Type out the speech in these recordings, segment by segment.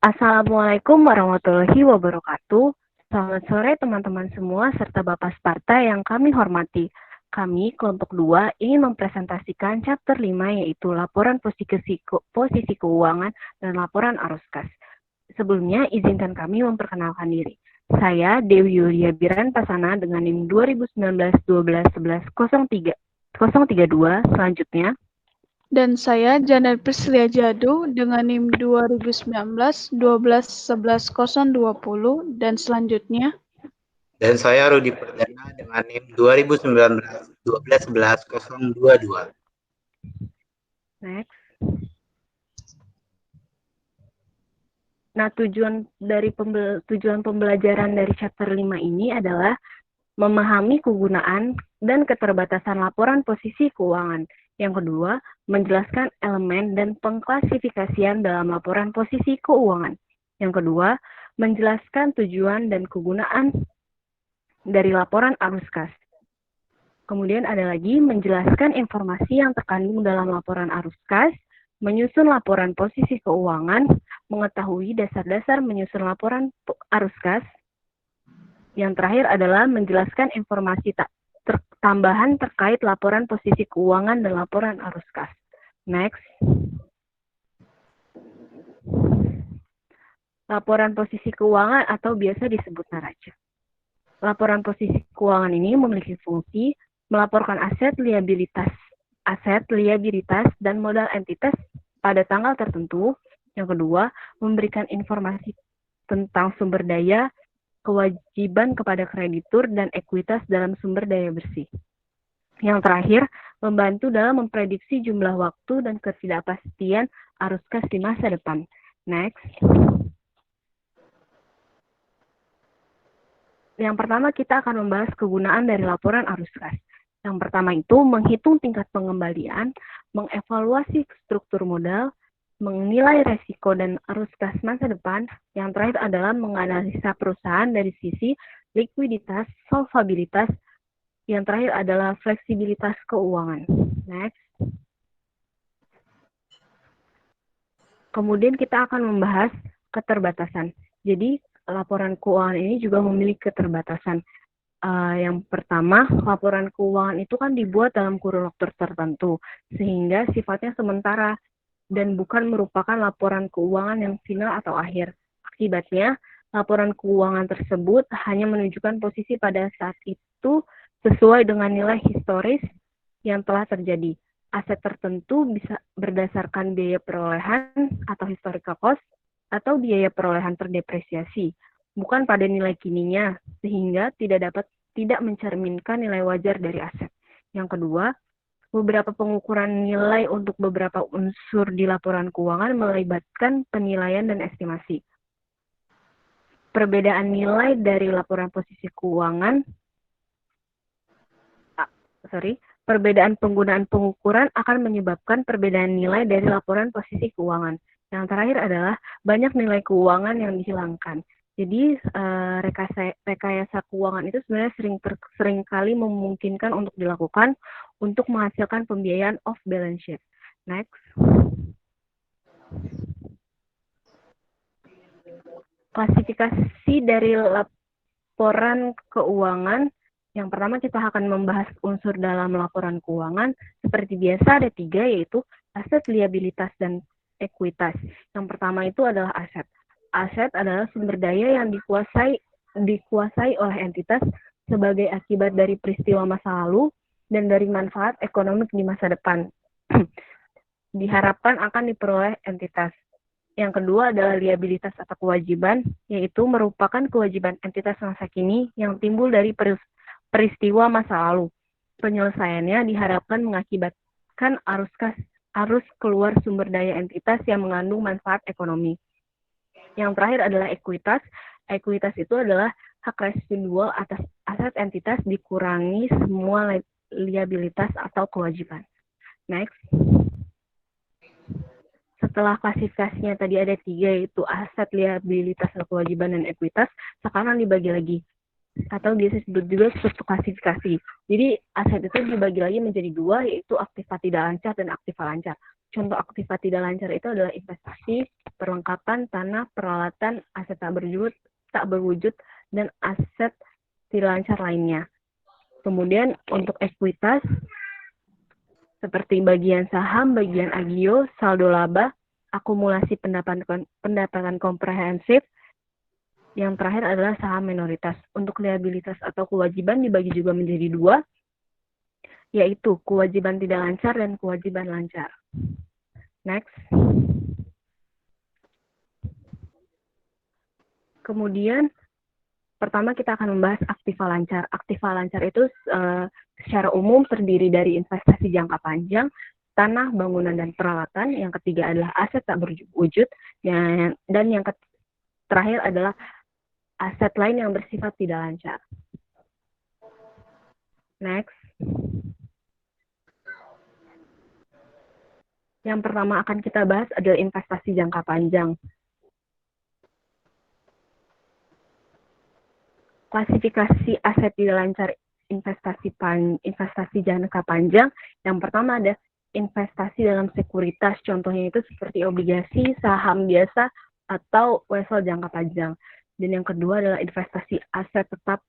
Assalamualaikum warahmatullahi wabarakatuh. Selamat sore teman-teman semua serta Bapak Sparta yang kami hormati. Kami kelompok 2 ingin mempresentasikan chapter 5 yaitu laporan posisi keuangan dan laporan arus kas. Sebelumnya izinkan kami memperkenalkan diri. Saya Dewi Yulia Biran Pasana dengan NIM 2019-12-11-03 Selanjutnya, Dan saya Janet Prislia Jadu dengan NIM 2019-12-11-020 dan selanjutnya. Dan saya Rudi Perdana dengan NIM 2019-12-11-022. next. Nah, tujuan pembelajaran dari chapter 5 ini adalah memahami kegunaan dan keterbatasan laporan posisi keuangan. Yang kedua, menjelaskan elemen dan pengklasifikasian dalam laporan posisi keuangan. Yang kedua, menjelaskan tujuan dan kegunaan dari laporan arus kas. Kemudian ada lagi menjelaskan informasi yang terkandung dalam laporan arus kas, menyusun laporan posisi keuangan, mengetahui dasar-dasar menyusun laporan arus kas. Yang terakhir adalah menjelaskan informasi tambahan terkait laporan posisi keuangan dan laporan arus kas. Next. Laporan posisi keuangan atau biasa disebut neraca. Laporan posisi keuangan ini memiliki fungsi melaporkan aset, liabilitas, dan modal entitas pada tanggal tertentu. Yang kedua, memberikan informasi tentang sumber daya, kewajiban kepada kreditur, dan ekuitas dalam sumber daya bersih. Yang terakhir, membantu dalam memprediksi jumlah waktu dan ketidakpastian arus kas di masa depan. Next. Yang pertama, kita akan membahas kegunaan dari laporan arus kas. Yang pertama itu menghitung tingkat pengembalian, mengevaluasi struktur modal, menilai resiko dan arus kas masa depan. Yang terakhir adalah menganalisa perusahaan dari sisi likuiditas, solvabilitas. Yang terakhir adalah fleksibilitas keuangan. Next. Kemudian kita akan membahas keterbatasan. Jadi laporan keuangan ini juga memiliki keterbatasan. Yang pertama, laporan keuangan itu kan dibuat dalam kurun waktu tertentu, sehingga sifatnya sementara dan bukan merupakan laporan keuangan yang final atau akhir. Akibatnya, laporan keuangan tersebut hanya menunjukkan posisi pada saat itu sesuai dengan nilai historis yang telah terjadi. Aset tertentu bisa berdasarkan biaya perolehan atau historical cost atau biaya perolehan terdepresiasi, bukan pada nilai kininya, sehingga tidak mencerminkan nilai wajar dari aset. Yang kedua, beberapa pengukuran nilai untuk beberapa unsur di laporan keuangan melibatkan penilaian dan estimasi. Perbedaan nilai dari laporan posisi keuangan, perbedaan penggunaan pengukuran akan menyebabkan perbedaan nilai dari laporan posisi keuangan. Yang terakhir adalah banyak nilai keuangan yang dihilangkan. Jadi rekayasa keuangan itu sebenarnya sering kali memungkinkan untuk dilakukan untuk menghasilkan pembiayaan off balance sheet. Next. Klasifikasi dari laporan keuangan. Yang pertama kita akan membahas unsur dalam laporan keuangan. Seperti biasa ada 3, yaitu aset, liabilitas, dan ekuitas. Yang pertama itu adalah aset. Aset adalah sumber daya yang dikuasai oleh entitas sebagai akibat dari peristiwa masa lalu dan dari manfaat ekonomi di masa depan. Diharapkan akan diperoleh entitas. Yang kedua adalah liabilitas atau kewajiban, yaitu merupakan kewajiban entitas masa kini yang timbul dari peristiwa masa lalu. Penyelesaiannya diharapkan mengakibatkan arus keluar sumber daya entitas yang mengandung manfaat ekonomi. Yang terakhir adalah ekuitas. Ekuitas itu adalah hak residual atas aset entitas dikurangi semua liabilitas atau kewajiban. Next. Setelah klasifikasinya tadi ada 3, yaitu aset, liabilitas, kewajiban, dan ekuitas, sekarang dibagi lagi. Atau biasa disebut juga subklasifikasi. Jadi aset itu dibagi lagi menjadi 2, yaitu aktiva tidak lancar dan aktiva lancar. contoh aktiva tidak lancar itu adalah investasi, perlengkapan, tanah, peralatan, aset tak berwujud, dan aset tidak lancar lainnya. Kemudian untuk ekuitas, seperti bagian saham, bagian agio, saldo laba, akumulasi pendapatan komprehensif. Yang terakhir adalah saham minoritas. Untuk liabilitas atau kewajiban dibagi juga menjadi dua, yaitu kewajiban tidak lancar dan kewajiban lancar. Next. Kemudian, pertama kita akan membahas aktiva lancar. Aktiva lancar itu secara umum terdiri dari investasi jangka panjang, tanah, bangunan, dan peralatan. Yang ketiga adalah aset tak berwujud. Dan yang terakhir adalah aset lain yang bersifat tidak lancar. Next. Yang pertama akan kita bahas adalah investasi jangka panjang. Klasifikasi aset tidak lancar investasi jangka panjang. Yang pertama ada investasi dalam sekuritas, contohnya itu seperti obligasi, saham biasa, atau wesel jangka panjang. Dan yang kedua adalah investasi aset tetap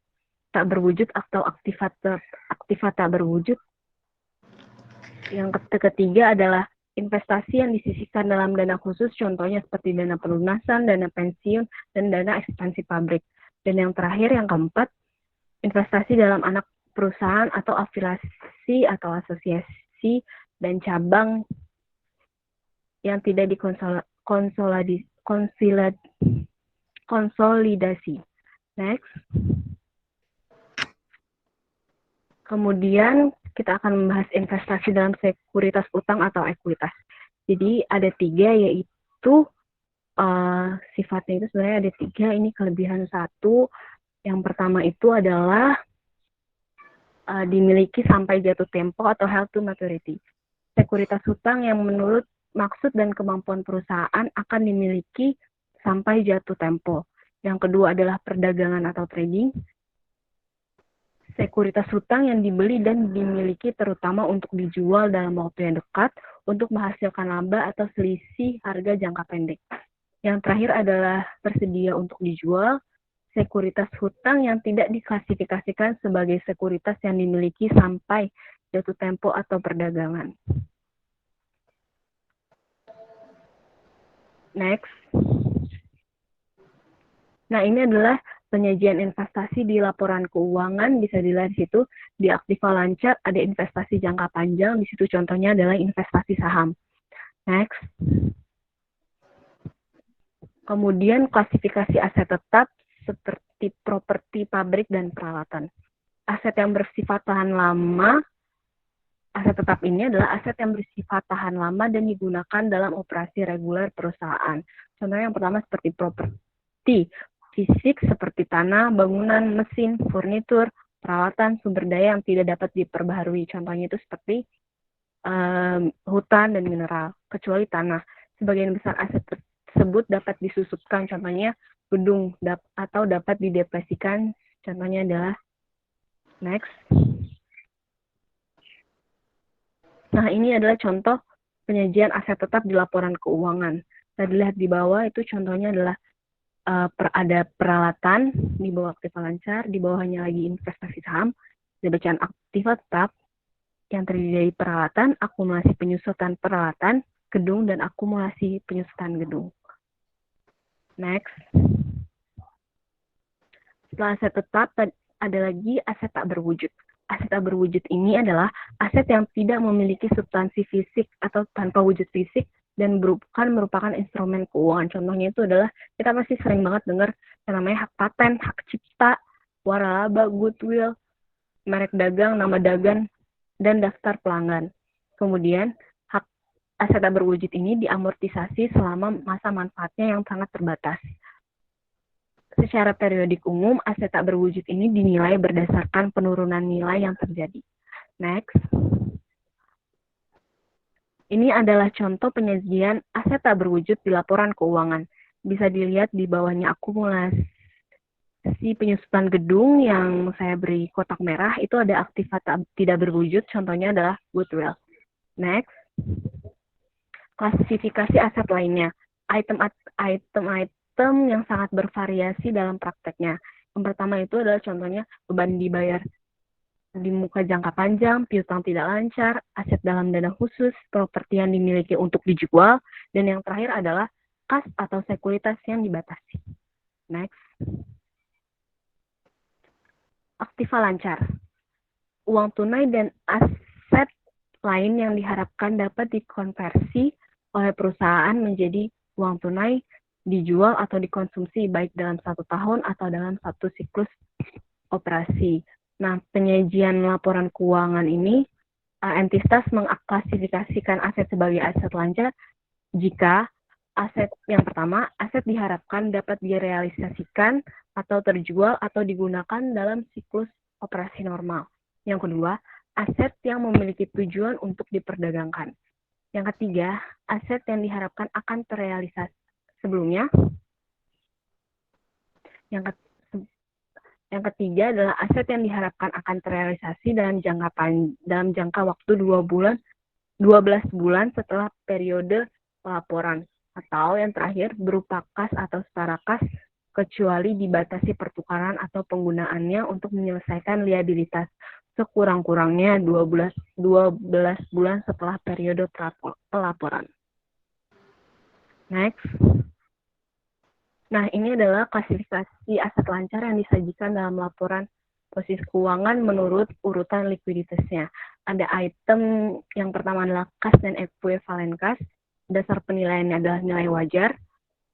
tak berwujud atau aktiva tak berwujud. Yang ketiga adalah investasi yang disisihkan dalam dana khusus, contohnya seperti dana pelunasan, dana pensiun, dan dana ekspansi pabrik. Dan yang terakhir, yang keempat, investasi dalam anak perusahaan atau afiliasi atau asosiasi dan cabang yang tidak konsolidasi. Next. Kemudian kita akan membahas investasi dalam sekuritas utang atau ekuitas. Jadi ada tiga, yaitu sifatnya itu sebenarnya ada tiga. Ini kelebihan satu. Yang pertama itu adalah dimiliki sampai jatuh tempo atau held to maturity. Sekuritas utang yang menurut maksud dan kemampuan perusahaan akan dimiliki sampai jatuh tempo. Yang kedua adalah perdagangan atau trading. Sekuritas hutang yang dibeli dan dimiliki terutama untuk dijual dalam waktu yang dekat untuk menghasilkan laba atau selisih harga jangka pendek. Yang terakhir adalah tersedia untuk dijual. Sekuritas hutang yang tidak diklasifikasikan sebagai sekuritas yang dimiliki sampai jatuh tempo atau perdagangan. Next. Nah, ini adalah penyajian investasi di laporan keuangan. Bisa dilihat di situ, di aktiva lancar ada investasi jangka panjang, di situ contohnya adalah investasi saham. Next. Kemudian klasifikasi aset tetap seperti properti, pabrik, dan peralatan. Aset yang bersifat tahan lama, aset tetap ini adalah aset yang bersifat tahan lama dan digunakan dalam operasi reguler perusahaan. Contohnya yang pertama seperti properti fisik seperti tanah, bangunan, mesin, furnitur, peralatan, sumber daya yang tidak dapat diperbaharui. Contohnya itu seperti hutan dan mineral, kecuali tanah. Sebagian besar aset tersebut dapat disusupkan, contohnya gedung, atau dapat didepresikan, contohnya adalah next. Nah, ini adalah contoh penyajian aset tetap di laporan keuangan. Kita dilihat di bawah itu contohnya adalah ada peralatan di bawah aktiva lancar, di bawahnya lagi investasi saham, ada bacaan aktiva tetap yang terdiri dari peralatan, akumulasi penyusutan peralatan, gedung, dan akumulasi penyusutan gedung. Next. Setelah aset tetap, ada lagi aset tak berwujud. Aset tak berwujud ini adalah aset yang tidak memiliki substansi fisik atau tanpa wujud fisik dan merupakan instrumen keuangan. Contohnya itu adalah, kita pasti sering banget dengar yang namanya hak paten, hak cipta, waralaba, goodwill, merek dagang, nama dagang, dan daftar pelanggan. Kemudian, aset tak berwujud ini diamortisasi selama masa manfaatnya yang sangat terbatas. Secara periodik umum, aset tak berwujud ini dinilai berdasarkan penurunan nilai yang terjadi. Next. Ini adalah contoh penyajian aset tak berwujud di laporan keuangan. Bisa dilihat di bawahnya akumulasi penyusutan gedung yang saya beri kotak merah, itu ada aktiva tidak berwujud, contohnya adalah goodwill. Next. Klasifikasi aset lainnya. Item-item yang sangat bervariasi dalam prakteknya. Yang pertama itu adalah contohnya beban dibayar di muka jangka panjang, piutang tidak lancar, aset dalam dana khusus, properti yang dimiliki untuk dijual, dan yang terakhir adalah kas atau sekuritas yang dibatasi. Next. Aktiva lancar. Uang tunai dan aset lain yang diharapkan dapat dikonversi oleh perusahaan menjadi uang tunai, dijual atau dikonsumsi baik dalam 1 tahun atau dalam 1 siklus operasi. Nah, penyajian laporan keuangan ini, entitas mengklasifikasikan aset sebagai aset lancar jika aset yang pertama, aset diharapkan dapat direalisasikan atau terjual atau digunakan dalam siklus operasi normal. Yang kedua, aset yang memiliki tujuan untuk diperdagangkan. Yang ketiga, aset yang diharapkan akan terrealisasi sebelumnya. Yang ketiga adalah aset yang diharapkan akan terrealisasi dalam jangka waktu 12 bulan setelah periode pelaporan. Atau yang terakhir berupa kas atau setara kas kecuali dibatasi pertukaran atau penggunaannya untuk menyelesaikan liabilitas sekurang-kurangnya 12 bulan setelah periode pelaporan. Next. Nah, ini adalah klasifikasi aset lancar yang disajikan dalam laporan posisi keuangan menurut urutan likuiditasnya. Ada item yang pertama adalah kas dan ekuivalen kas. Dasar penilaiannya adalah nilai wajar.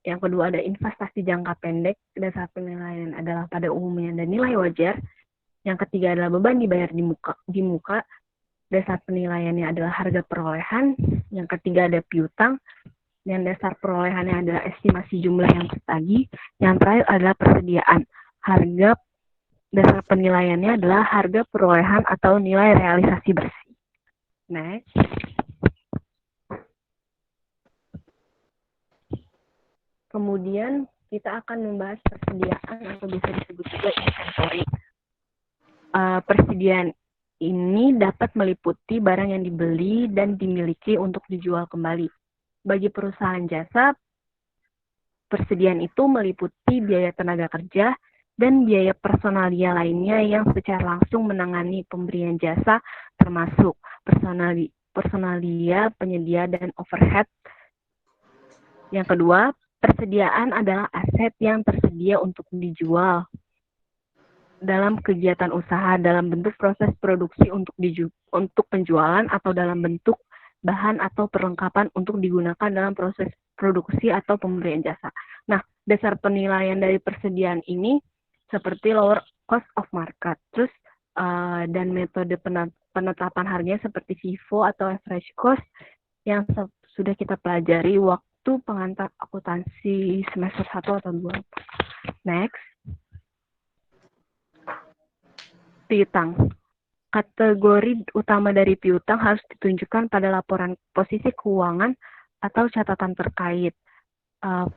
Yang kedua ada investasi jangka pendek. Dasar penilaian adalah pada umumnya ada nilai wajar. Yang ketiga adalah beban dibayar di muka. Dasar penilaiannya adalah harga perolehan. Yang ketiga ada piutang. Dan dasar perolehannya adalah estimasi jumlah yang tertagih. Yang terakhir adalah persediaan. Dasar penilaiannya adalah harga perolehan atau nilai realisasi bersih. Next. Kemudian kita akan membahas persediaan atau bisa disebut juga inventory. Persediaan ini dapat meliputi barang yang dibeli dan dimiliki untuk dijual kembali. Bagi perusahaan jasa, persediaan itu meliputi biaya tenaga kerja dan biaya personalia lainnya yang secara langsung menangani pemberian jasa, termasuk personalia, penyedia, dan overhead. Yang kedua, persediaan adalah aset yang tersedia untuk dijual dalam kegiatan usaha dalam bentuk proses produksi untuk penjualan atau dalam bentuk bahan atau perlengkapan untuk digunakan dalam proses produksi atau pemberian jasa. Nah, dasar penilaian dari persediaan ini seperti lower cost of market, terus dan metode penetapan harganya seperti FIFO atau average cost yang sudah kita pelajari waktu pengantar akuntansi semester 1 atau 2. Next. Piutang. Kategori utama dari piutang harus ditunjukkan pada laporan posisi keuangan atau catatan terkait.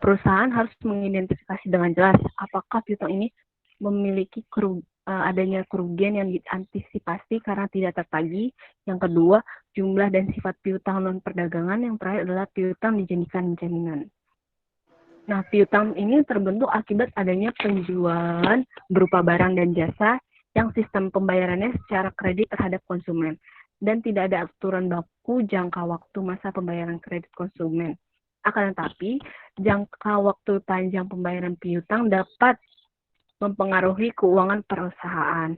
Perusahaan harus mengidentifikasi dengan jelas apakah piutang ini memiliki adanya kerugian yang diantisipasi karena tidak tertagih. Yang kedua, jumlah dan sifat piutang non perdagangan. Yang terakhir adalah piutang dijadikan jaminan. Nah, piutang ini terbentuk akibat adanya penjualan berupa barang dan jasa yang sistem pembayarannya secara kredit terhadap konsumen dan tidak ada aturan baku jangka waktu masa pembayaran kredit konsumen. Akan tetapi, jangka waktu panjang pembayaran piutang dapat mempengaruhi keuangan perusahaan.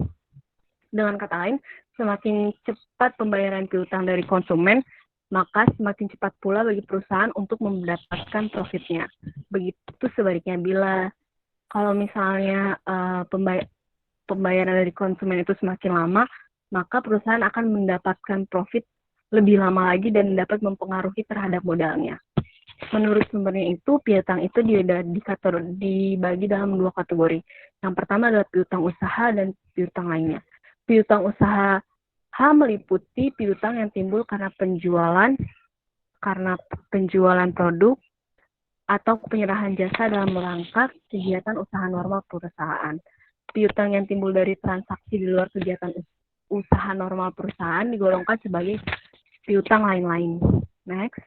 Dengan kata lain, semakin cepat pembayaran piutang dari konsumen, maka semakin cepat pula bagi perusahaan untuk mendapatkan profitnya. Begitu sebaliknya, kalau misalnya pembayaran dari konsumen itu semakin lama, maka perusahaan akan mendapatkan profit lebih lama lagi dan dapat mempengaruhi terhadap modalnya. Menurut sumbernya itu, piutang itu dibagi dalam 2 kategori. Yang pertama adalah piutang usaha dan piutang lainnya. Piutang usaha meliputi piutang yang timbul karena penjualan produk atau penyerahan jasa dalam rangka kegiatan usaha normal perusahaan. Piutang yang timbul dari transaksi di luar kegiatan usaha normal perusahaan digolongkan sebagai piutang lain-lain. Next.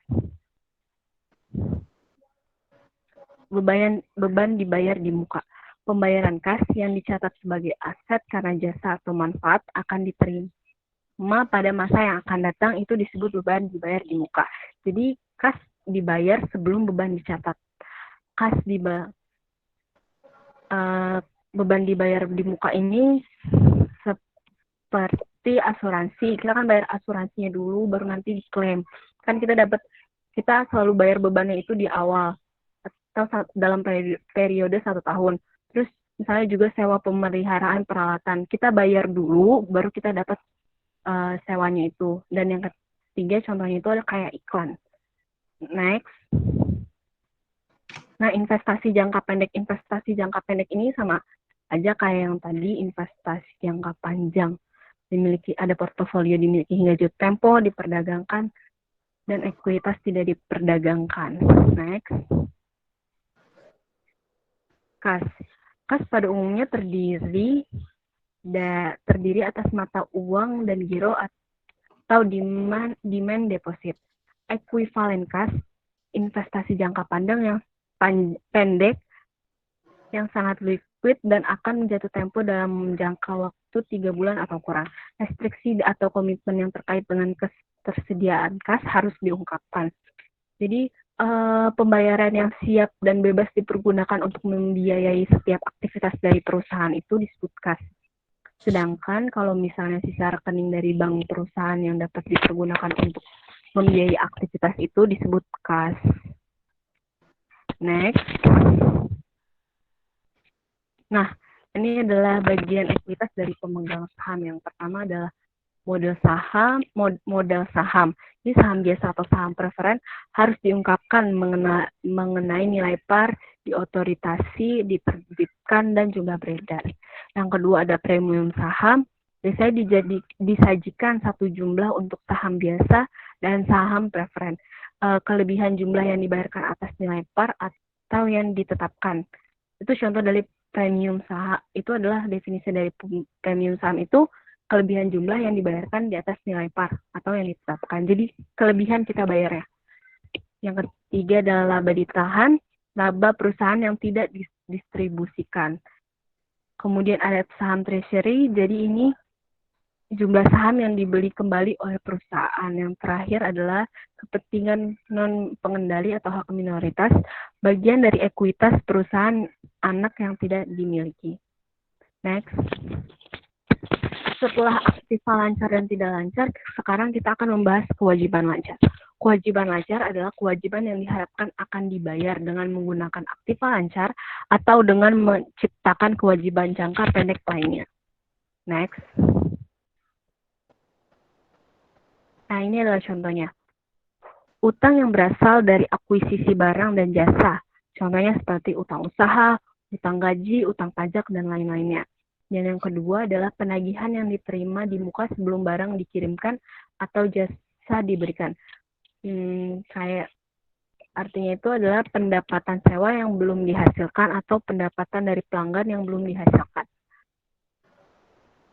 Beban dibayar di muka. Pembayaran kas yang dicatat sebagai aset karena jasa atau manfaat akan diterima pada masa yang akan datang, itu disebut beban dibayar di muka. Jadi kas dibayar sebelum beban dicatat. Beban dibayar di muka ini seperti asuransi. Kita kan bayar asuransinya dulu, baru nanti diklaim. Kan kita selalu bayar bebannya itu di awal atau dalam periode 1 tahun. Terus misalnya juga sewa pemeliharaan peralatan, kita bayar dulu, baru kita dapat sewanya itu. Dan yang ketiga contohnya itu ada kayak iklan. Next. Nah, investasi jangka pendek ini sama aja kayak yang tadi, investasi jangka panjang. Ada portofolio dimiliki hingga jatuh tempo, diperdagangkan, dan ekuitas tidak diperdagangkan. Next. Kas pada umumnya terdiri atas mata uang dan giro atau demand deposit. Ekuivalen kas, investasi jangka pandang yang pendek, yang sangat liquid dan akan menjatuh tempo dalam jangka waktu 3 bulan atau kurang. Restriksi atau komitmen yang terkait dengan ketersediaan kas harus diungkapkan. Jadi pembayaran yang siap dan bebas dipergunakan untuk membiayai setiap aktivitas dari perusahaan itu disebut kas. Sedangkan kalau misalnya sisa rekening dari bank perusahaan yang dapat dipergunakan untuk membiayai aktivitas itu disebut kas. Next. Nah, ini adalah bagian ekuitas dari pemegang saham. Yang pertama adalah modal saham. Ini saham biasa atau saham preferen harus diungkapkan mengenai nilai par, diotorisasi, diterbitkan, dan juga beredar. Yang kedua ada premium saham. Biasanya disajikan satu jumlah untuk saham biasa dan saham preferen. Kelebihan jumlah yang dibayarkan atas nilai par atau yang ditetapkan. Itu contoh dari premium saham. Itu adalah definisi dari premium saham itu kelebihan jumlah yang dibayarkan di atas nilai par atau yang ditetapkan. Jadi kelebihan kita bayarnya. Yang ketiga adalah laba ditahan, laba perusahaan yang tidak didistribusikan. Kemudian ada saham treasury, jadi ini jumlah saham yang dibeli kembali oleh perusahaan. Yang terakhir adalah kepentingan non-pengendali atau hak minoritas, bagian dari ekuitas perusahaan anak yang tidak dimiliki. Next. Setelah aktiva lancar dan tidak lancar, sekarang kita akan membahas kewajiban lancar. Kewajiban lancar adalah kewajiban yang diharapkan akan dibayar dengan menggunakan aktiva lancar atau dengan menciptakan kewajiban jangka pendek lainnya. Next. Nah, ini adalah contohnya. Utang yang berasal dari akuisisi barang dan jasa. Contohnya seperti utang usaha, utang gaji, utang pajak, dan lain-lainnya. Dan yang kedua adalah penagihan yang diterima di muka sebelum barang dikirimkan atau jasa diberikan. Kayak artinya itu adalah pendapatan sewa yang belum dihasilkan atau pendapatan dari pelanggan yang belum dihasilkan.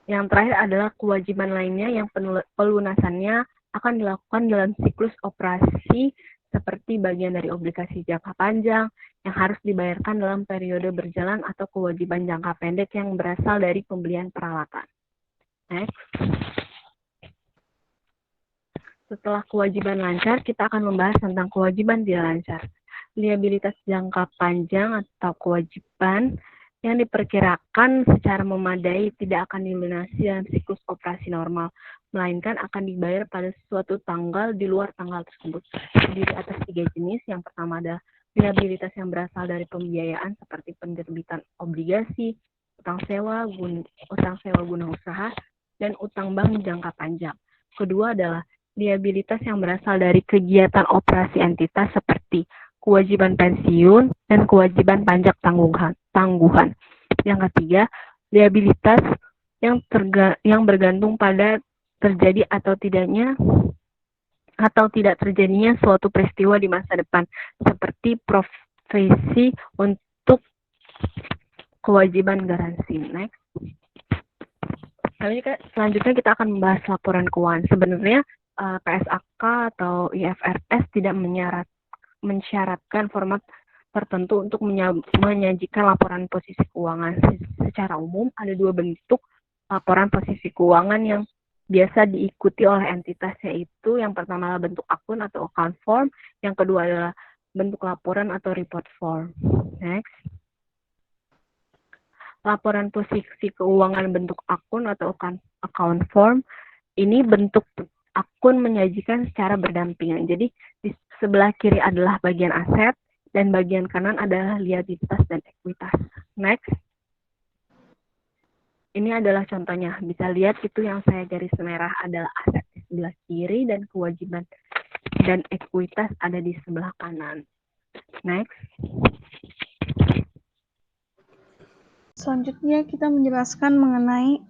Yang terakhir adalah kewajiban lainnya yang pelunasannya akan dilakukan dalam siklus operasi seperti bagian dari obligasi jangka panjang yang harus dibayarkan dalam periode berjalan atau kewajiban jangka pendek yang berasal dari pembelian peralatan. Next. Setelah kewajiban lancar, kita akan membahas tentang kewajiban tidak lancar. Liabilitas jangka panjang atau kewajiban yang diperkirakan secara memadai tidak akan dilunasi dalam siklus operasi normal, melainkan akan dibayar pada suatu tanggal di luar tanggal tersebut. Terdiri atas 3 jenis. Yang pertama adalah liabilitas yang berasal dari pembiayaan seperti penerbitan obligasi, utang sewa guna usaha, dan utang bank jangka panjang. Kedua adalah liabilitas yang berasal dari kegiatan operasi entitas seperti kewajiban pensiun dan kewajiban pajak tangguhan. Yang ketiga, liabilitas yang bergantung pada terjadi atau tidak terjadinya suatu peristiwa di masa depan, seperti profesi untuk kewajiban garansi. Next. Selanjutnya kita akan membahas laporan keuangan. Sebenarnya PSAK atau IFRS tidak mensyaratkan format tertentu untuk menyajikan laporan posisi keuangan. Secara umum ada dua bentuk laporan posisi keuangan yang biasa diikuti oleh entitas, yaitu yang pertama adalah bentuk akun atau account form, yang kedua adalah bentuk laporan atau report form. Next. Laporan posisi keuangan bentuk akun atau account form, ini bentuk akun menyajikan secara berdampingan. Jadi di sebelah kiri adalah bagian aset dan bagian kanan adalah liabilitas dan ekuitas. Next. Ini adalah contohnya. Bisa lihat itu yang saya garis merah adalah aset di sebelah kiri dan kewajiban dan ekuitas ada di sebelah kanan. Next. Selanjutnya kita menjelaskan mengenai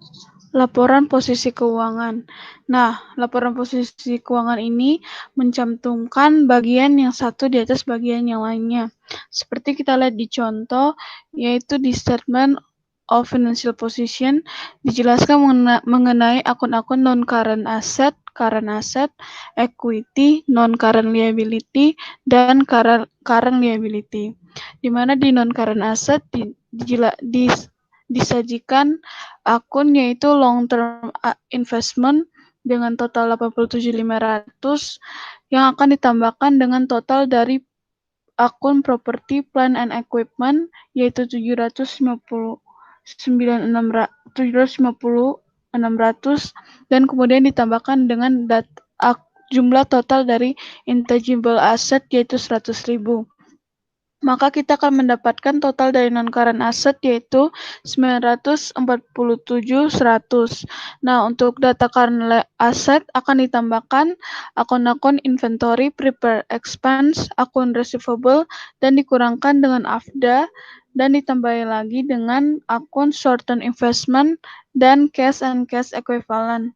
laporan posisi keuangan. Nah, laporan posisi keuangan ini mencantumkan bagian yang satu di atas bagian yang lainnya. Seperti kita lihat di contoh, yaitu di statement of financial position, dijelaskan mengenai akun-akun non-current asset, current asset, equity, non-current liability, dan current liability. Di mana di non-current asset disajikan akun yaitu long term investment dengan total 87.500 yang akan ditambahkan dengan total dari akun property, plant and equipment yaitu 750.600 dan kemudian ditambahkan dengan jumlah total dari intangible asset yaitu 100.000. Maka kita akan mendapatkan total dari non-current asset yaitu 947.100. Nah, untuk data current asset akan ditambahkan akun-akun inventory, prepare expense, akun receivable, dan dikurangkan dengan AFDA, dan ditambahi lagi dengan akun short-term investment dan cash and cash equivalent.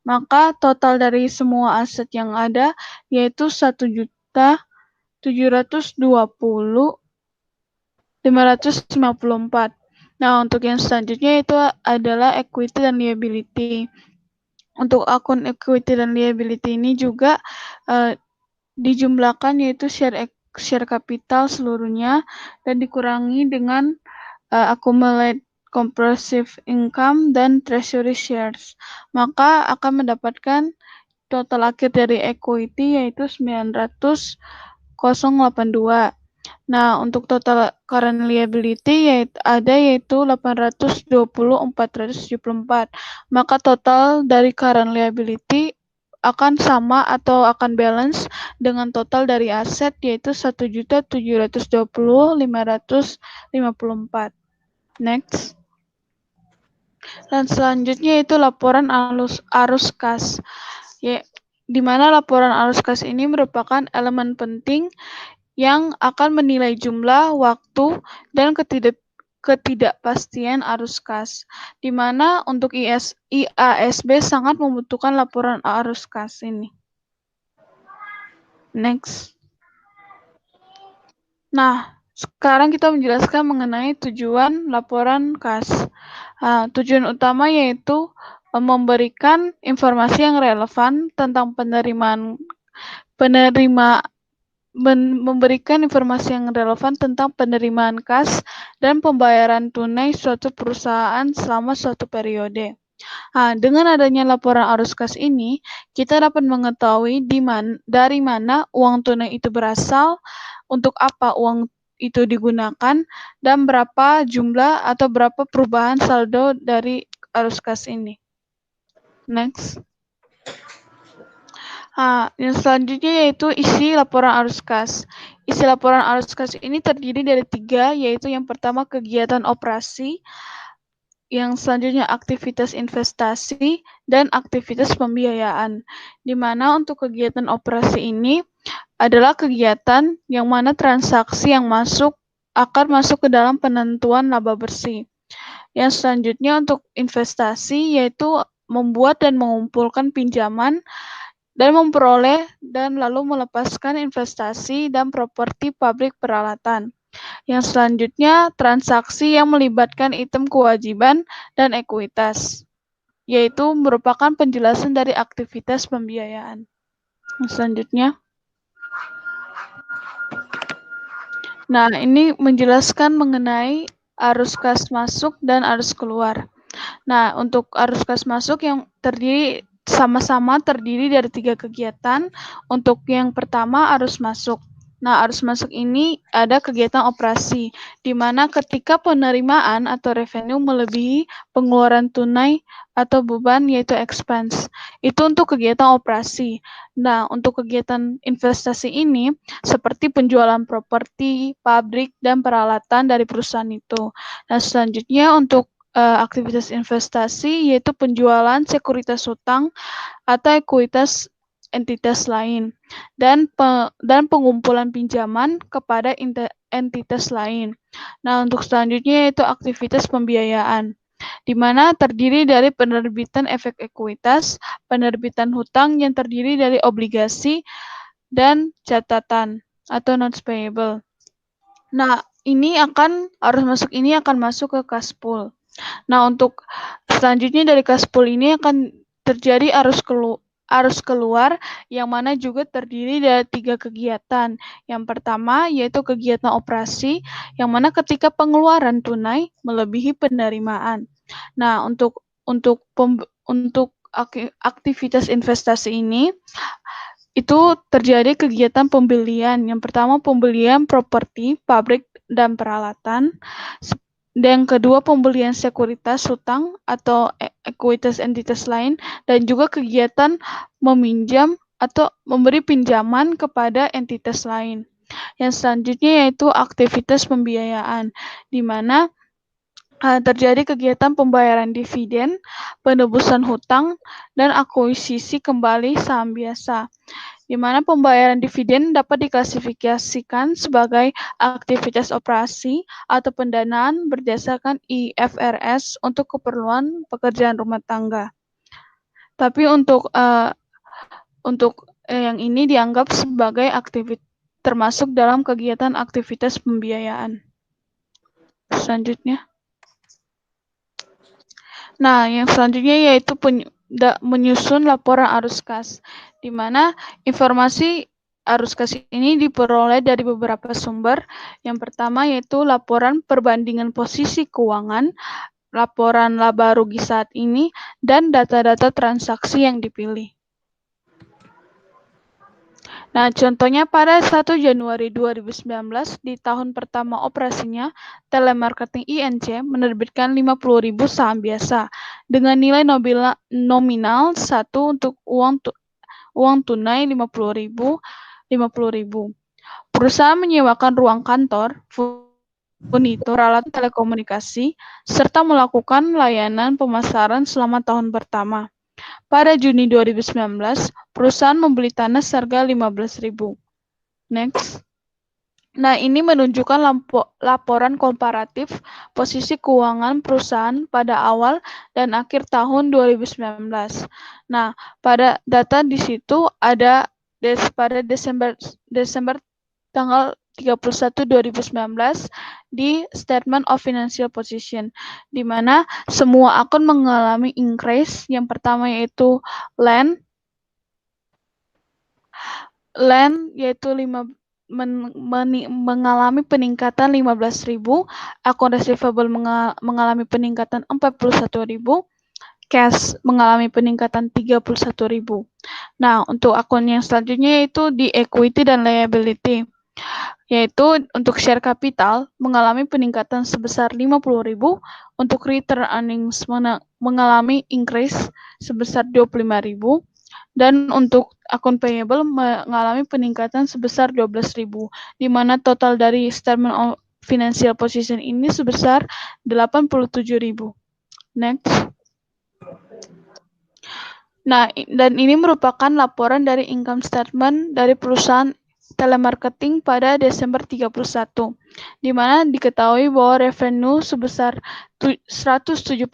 Maka total dari semua aset yang ada yaitu 1.720.554. Nah, untuk yang selanjutnya itu adalah equity dan liability. Untuk akun equity dan liability ini juga dijumlahkan yaitu share capital seluruhnya dan dikurangi dengan accumulate comprehensive income dan treasury shares. Maka akan mendapatkan total akhir dari equity yaitu 900.082. Nah, untuk total current liability yaitu 820.474. Maka total dari current liability akan sama atau akan balance dengan total dari aset yaitu 1.720.554. Next. Dan selanjutnya itu laporan arus kas. Di mana laporan arus kas ini merupakan elemen penting yang akan menilai jumlah, waktu, dan ketidakpastian arus kas. Di mana untuk IASB sangat membutuhkan laporan arus kas ini. Next. Nah, sekarang kita menjelaskan mengenai tujuan laporan kas. Tujuan utama yaitu memberikan informasi yang relevan tentang memberikan informasi yang relevan tentang penerimaan kas dan pembayaran tunai suatu perusahaan selama suatu periode. Dengan adanya laporan arus kas ini, kita dapat mengetahui dari mana uang tunai itu berasal, untuk apa uang itu digunakan, dan berapa jumlah atau berapa perubahan saldo dari arus kas ini. Next. Yang selanjutnya yaitu isi laporan arus kas. Isi laporan arus kas ini terdiri dari 3, yaitu yang pertama kegiatan operasi, yang selanjutnya aktivitas investasi, dan aktivitas pembiayaan. Di mana untuk kegiatan operasi ini adalah kegiatan yang mana transaksi yang akan masuk ke dalam penentuan laba bersih. Yang selanjutnya untuk investasi yaitu membuat dan mengumpulkan pinjaman dan memperoleh dan lalu melepaskan investasi dan properti pabrik peralatan. Yang selanjutnya transaksi yang melibatkan item kewajiban dan ekuitas, yaitu merupakan penjelasan dari aktivitas pembiayaan. Yang selanjutnya. Nah, ini menjelaskan mengenai arus kas masuk dan arus keluar. Nah, untuk arus kas masuk yang sama-sama terdiri dari 3 kegiatan. Untuk yang pertama arus masuk. Nah, arus masuk ini ada kegiatan operasi, di mana ketika penerimaan atau revenue melebihi pengeluaran tunai atau beban yaitu expense. Itu untuk kegiatan operasi. Nah, untuk kegiatan investasi ini seperti penjualan properti, pabrik, dan peralatan dari perusahaan itu. Nah, selanjutnya untuk aktivitas investasi yaitu penjualan sekuritas hutang atau ekuitas entitas lain dan pengumpulan pinjaman kepada entitas lain. Nah, untuk selanjutnya yaitu aktivitas pembiayaan, di mana terdiri dari penerbitan efek ekuitas, penerbitan hutang yang terdiri dari obligasi dan catatan atau notes payable. Nah, arus masuk ini akan masuk ke kas pool. Nah, untuk selanjutnya dari kas pool ini akan terjadi arus keluar yang mana juga terdiri dari 3 kegiatan. Yang pertama yaitu kegiatan operasi yang mana ketika pengeluaran tunai melebihi penerimaan. Nah, untuk aktivitas investasi ini itu terjadi kegiatan pembelian. Yang pertama pembelian properti, pabrik, dan peralatan. Dan yang kedua pembelian sekuritas hutang atau ekuitas entitas lain, dan juga kegiatan meminjam atau memberi pinjaman kepada entitas lain. Yang selanjutnya yaitu aktivitas pembiayaan, di mana terjadi kegiatan pembayaran dividen, penebusan hutang, dan akuisisi kembali saham biasa, di mana pembayaran dividen dapat diklasifikasikan sebagai aktivitas operasi atau pendanaan berdasarkan IFRS untuk keperluan pekerjaan rumah tangga. Tapi untuk yang ini dianggap sebagai termasuk dalam kegiatan aktivitas pembiayaan. Selanjutnya. Nah, yang selanjutnya yaitu menyusun laporan arus kas, di mana informasi arus kas ini diperoleh dari beberapa sumber. Yang pertama yaitu laporan perbandingan posisi keuangan, laporan laba rugi saat ini, dan data-data transaksi yang dipilih. Nah, contohnya pada 1 Januari 2019, di tahun pertama operasinya, Telemarketing INC menerbitkan 50.000 saham biasa dengan nilai nominal 1 untuk uang tunai 50.000. Perusahaan menyewakan ruang kantor, furnitur, alat telekomunikasi, serta melakukan layanan pemasaran selama tahun pertama. Pada Juni 2019, perusahaan membeli tanah seharga 15.000. Next. Nah, ini menunjukkan laporan komparatif posisi keuangan perusahaan pada awal dan akhir tahun 2019. Nah, pada data di situ ada pada Desember tanggal 31 2019 di Statement of Financial Position, di mana semua akun mengalami increase. Yang pertama yaitu land yaitu mengalami peningkatan 15.000, akun receivable mengalami peningkatan 41.000, cash mengalami peningkatan 31.000. Nah, untuk akun yang selanjutnya yaitu di equity dan liability, yaitu untuk share capital mengalami peningkatan sebesar 50.000, untuk return earnings mengalami increase sebesar 25.000, dan untuk akun payable mengalami peningkatan sebesar 12.000, di mana total dari statement of financial position ini sebesar 87.000. Next. Nah, dan ini merupakan laporan dari income statement dari perusahaan telemarketing pada Desember 31, di mana diketahui bahwa revenue sebesar 172.000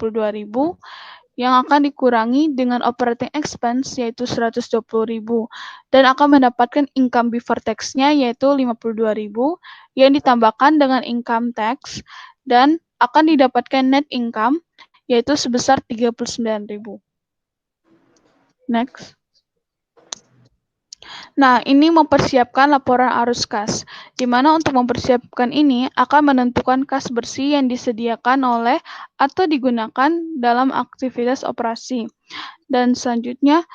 yang akan dikurangi dengan operating expense yaitu 120.000, dan akan mendapatkan income before tax-nya yaitu 52.000 yang ditambahkan dengan income tax, dan akan didapatkan net income yaitu sebesar 39.000. Next. Nah, ini mempersiapkan laporan arus kas, di mana untuk mempersiapkan ini akan menentukan kas bersih yang disediakan oleh atau digunakan dalam aktivitas operasi. Dan selanjutnya,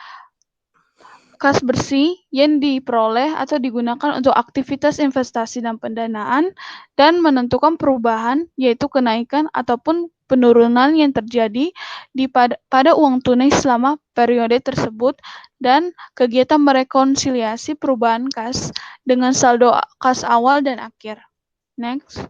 kas bersih yang diperoleh atau digunakan untuk aktivitas investasi dan pendanaan dan menentukan perubahan, yaitu kenaikan ataupun penurunan yang terjadi pada uang tunai selama periode tersebut dan kegiatan merekonsiliasi perubahan kas dengan saldo kas awal dan akhir. Next.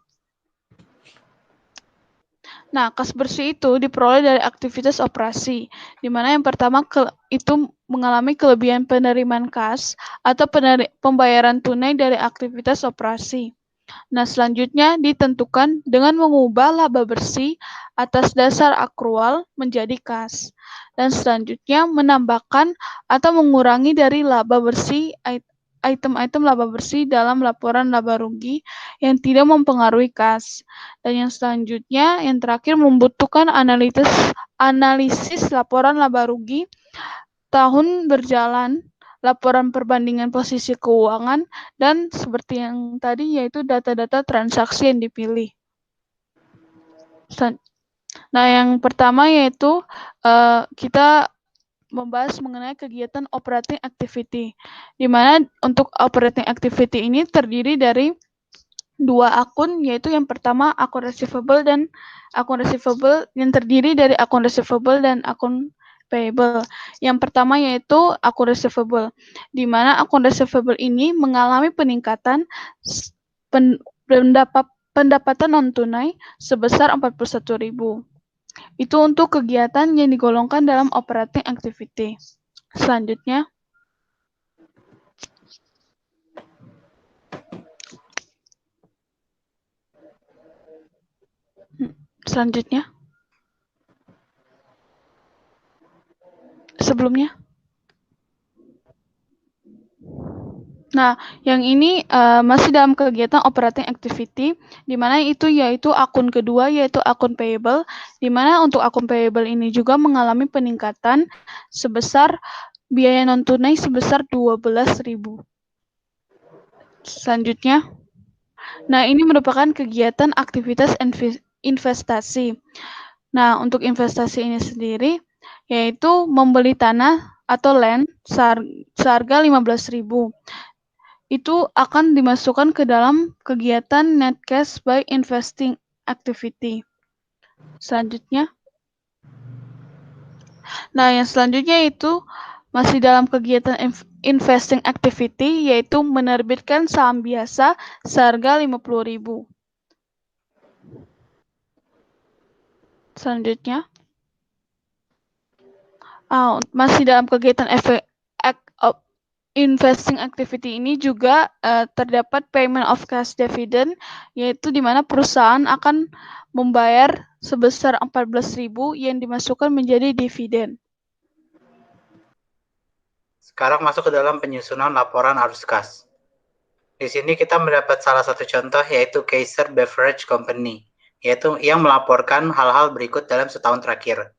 Nah, kas bersih itu diperoleh dari aktivitas operasi, di mana yang pertama itu mengalami kelebihan penerimaan kas atau pembayaran tunai dari aktivitas operasi. Nah, selanjutnya ditentukan dengan mengubah laba bersih atas dasar akrual menjadi kas. Dan selanjutnya menambahkan atau mengurangi dari laba bersih item-item laba bersih dalam laporan laba rugi yang tidak mempengaruhi kas. Dan yang selanjutnya, yang terakhir membutuhkan analisis laporan laba rugi tahun berjalan, laporan perbandingan posisi keuangan, dan seperti yang tadi yaitu data-data transaksi yang dipilih. Nah, yang pertama yaitu kita membahas mengenai kegiatan operating activity, di mana untuk operating activity ini terdiri dari dua akun, yaitu yang pertama akun receivable dan akun receivable yang terdiri dari akun receivable dan akun payable. Yang pertama yaitu akun receivable, di mana akun receivable ini mengalami peningkatan pendapatan non tunai sebesar 41.000. Itu untuk kegiatan yang digolongkan dalam operating activity. Selanjutnya, sebelumnya. Nah, yang ini masih dalam kegiatan operating activity, di mana itu yaitu akun kedua, yaitu akun payable, di mana untuk akun payable ini juga mengalami peningkatan sebesar biaya non-tunai sebesar 12.000. Selanjutnya, nah ini merupakan kegiatan aktivitas investasi. Nah, untuk investasi ini sendiri, yaitu membeli tanah atau land seharga 15.000. Itu akan dimasukkan ke dalam kegiatan net cash by investing activity. Selanjutnya. Nah, yang selanjutnya itu masih dalam kegiatan investing activity, yaitu menerbitkan saham biasa seharga 50.000. Selanjutnya. Masih dalam kegiatan investing activity ini juga terdapat payment of cash dividend, yaitu di mana perusahaan akan membayar sebesar 14.000 yang dimasukkan menjadi dividen. Sekarang masuk ke dalam penyusunan laporan arus kas. Di sini kita mendapat salah satu contoh yaitu Kaiser Beverage Company, yaitu yang melaporkan hal-hal berikut dalam setahun terakhir.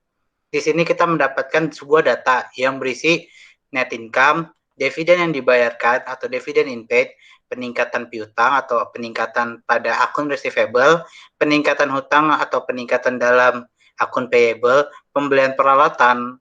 Di sini kita mendapatkan sebuah data yang berisi net income, dividen yang dibayarkan atau dividen in paid, peningkatan piutang atau peningkatan pada akun receivable, peningkatan hutang atau peningkatan dalam akun payable, pembelian peralatan,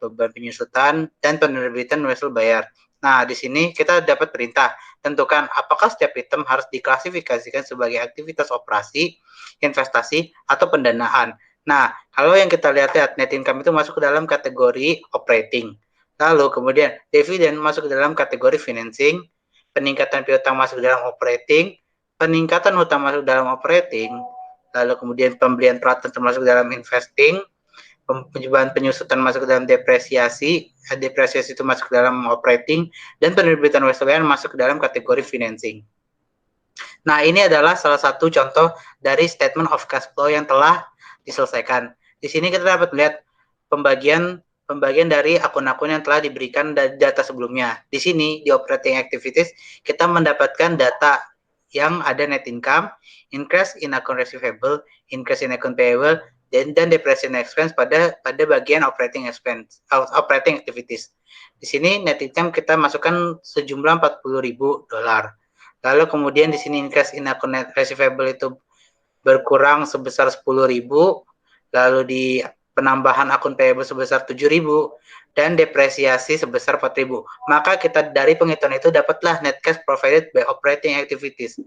beban penyusutan, dan penerbitan wesel bayar. Nah, di sini kita dapat perintah, tentukan apakah setiap item harus diklasifikasikan sebagai aktivitas operasi, investasi, atau pendanaan. Nah, kalau yang kita lihat net income itu masuk ke dalam kategori operating. Lalu kemudian dividen masuk ke dalam kategori financing, peningkatan piutang masuk ke dalam operating, peningkatan hutang masuk ke dalam operating, lalu kemudian pembelian peralatan termasuk dalam investing, penjualan penyusutan masuk ke dalam depresiasi itu masuk ke dalam operating, dan penerbitan wesel bayar masuk ke dalam kategori financing. Nah, ini adalah salah satu contoh dari statement of cash flow yang telah diselesaikan. Di sini kita dapat melihat pembagian dari akun-akun yang telah diberikan dari data sebelumnya. Di sini, di operating activities, kita mendapatkan data yang ada net income, increase in account receivable, increase in account payable, dan depreciation expense pada bagian operating activities. Di sini net income kita masukkan sejumlah $40.000. Lalu kemudian di sini increase in account net receivable itu berkurang sebesar 10.000, lalu di penambahan akun payable sebesar 7.000, dan depresiasi sebesar 4.000. Maka kita dari penghitungan itu dapatlah net cash provided by operating activities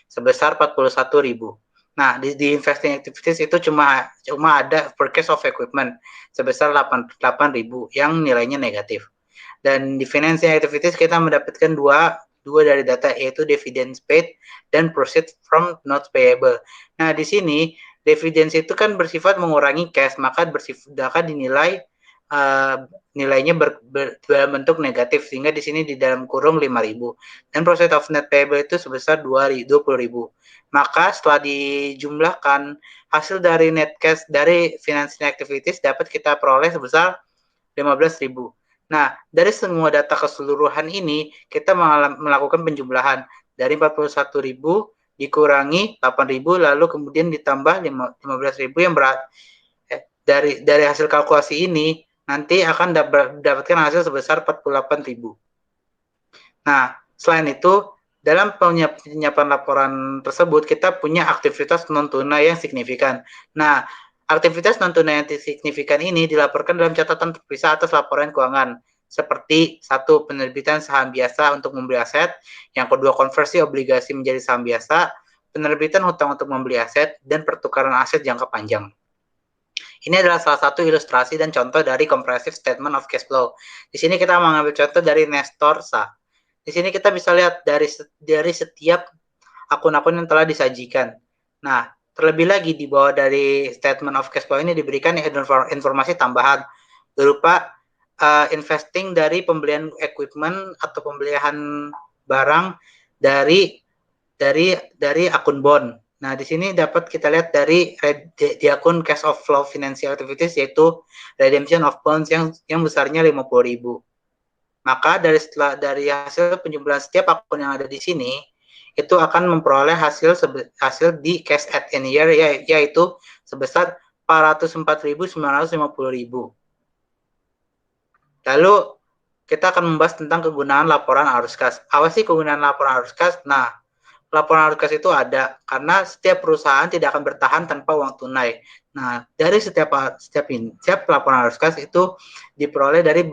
sebesar 41.000. Nah, di investing activities itu cuma ada purchase of equipment sebesar 8.000 yang nilainya negatif. Dan di financing activities kita mendapatkan dua dari data, yaitu dividends paid dan proceeds from notes payable. Nah, di sini dividends itu kan bersifat mengurangi cash, maka dinilai nilainya dalam bentuk negatif, sehingga di sini di dalam kurung 5.000. Dan proceeds of net payable itu sebesar 20.000. Maka setelah dijumlahkan, hasil dari net cash dari financing activities dapat kita peroleh sebesar 15.000. Nah, dari semua data keseluruhan ini, kita melakukan penjumlahan dari 41.000 dikurangi 8.000, lalu kemudian ditambah 15.000 yang dari hasil kalkulasi ini nanti akan dapatkan hasil sebesar 48.000. Nah, selain itu, dalam penyiapan laporan tersebut kita punya aktivitas non tunai yang signifikan. Nah, aktivitas non tunai yang signifikan ini dilaporkan dalam catatan terpisah atas laporan keuangan, seperti 1. Penerbitan saham biasa untuk membeli aset, yang kedua konversi obligasi menjadi saham biasa, penerbitan hutang untuk membeli aset, dan pertukaran aset jangka panjang. Ini adalah salah satu ilustrasi dan contoh dari comprehensive statement of cash flow. Di sini kita mengambil contoh dari Nestor Sa. Di sini kita bisa lihat dari setiap akun-akun yang telah disajikan. Nah, terlebih lagi di bawah dari statement of cash flow ini diberikan informasi tambahan berupa investing dari pembelian equipment atau pembelian barang dari akun bond. Nah, di sini dapat kita lihat di akun cash of flow financial activities, yaitu redemption of bonds yang besarnya 50.000. Maka dari hasil penjumlahan setiap akun yang ada di sini, itu akan memperoleh hasil di cash at end year, yaitu sebesar 404.950.000. Lalu kita akan membahas tentang kegunaan laporan arus kas. Apa sih kegunaan laporan arus kas? Nah, laporan arus kas itu ada karena setiap perusahaan tidak akan bertahan tanpa uang tunai. Nah, dari setiap laporan arus kas itu diperoleh dari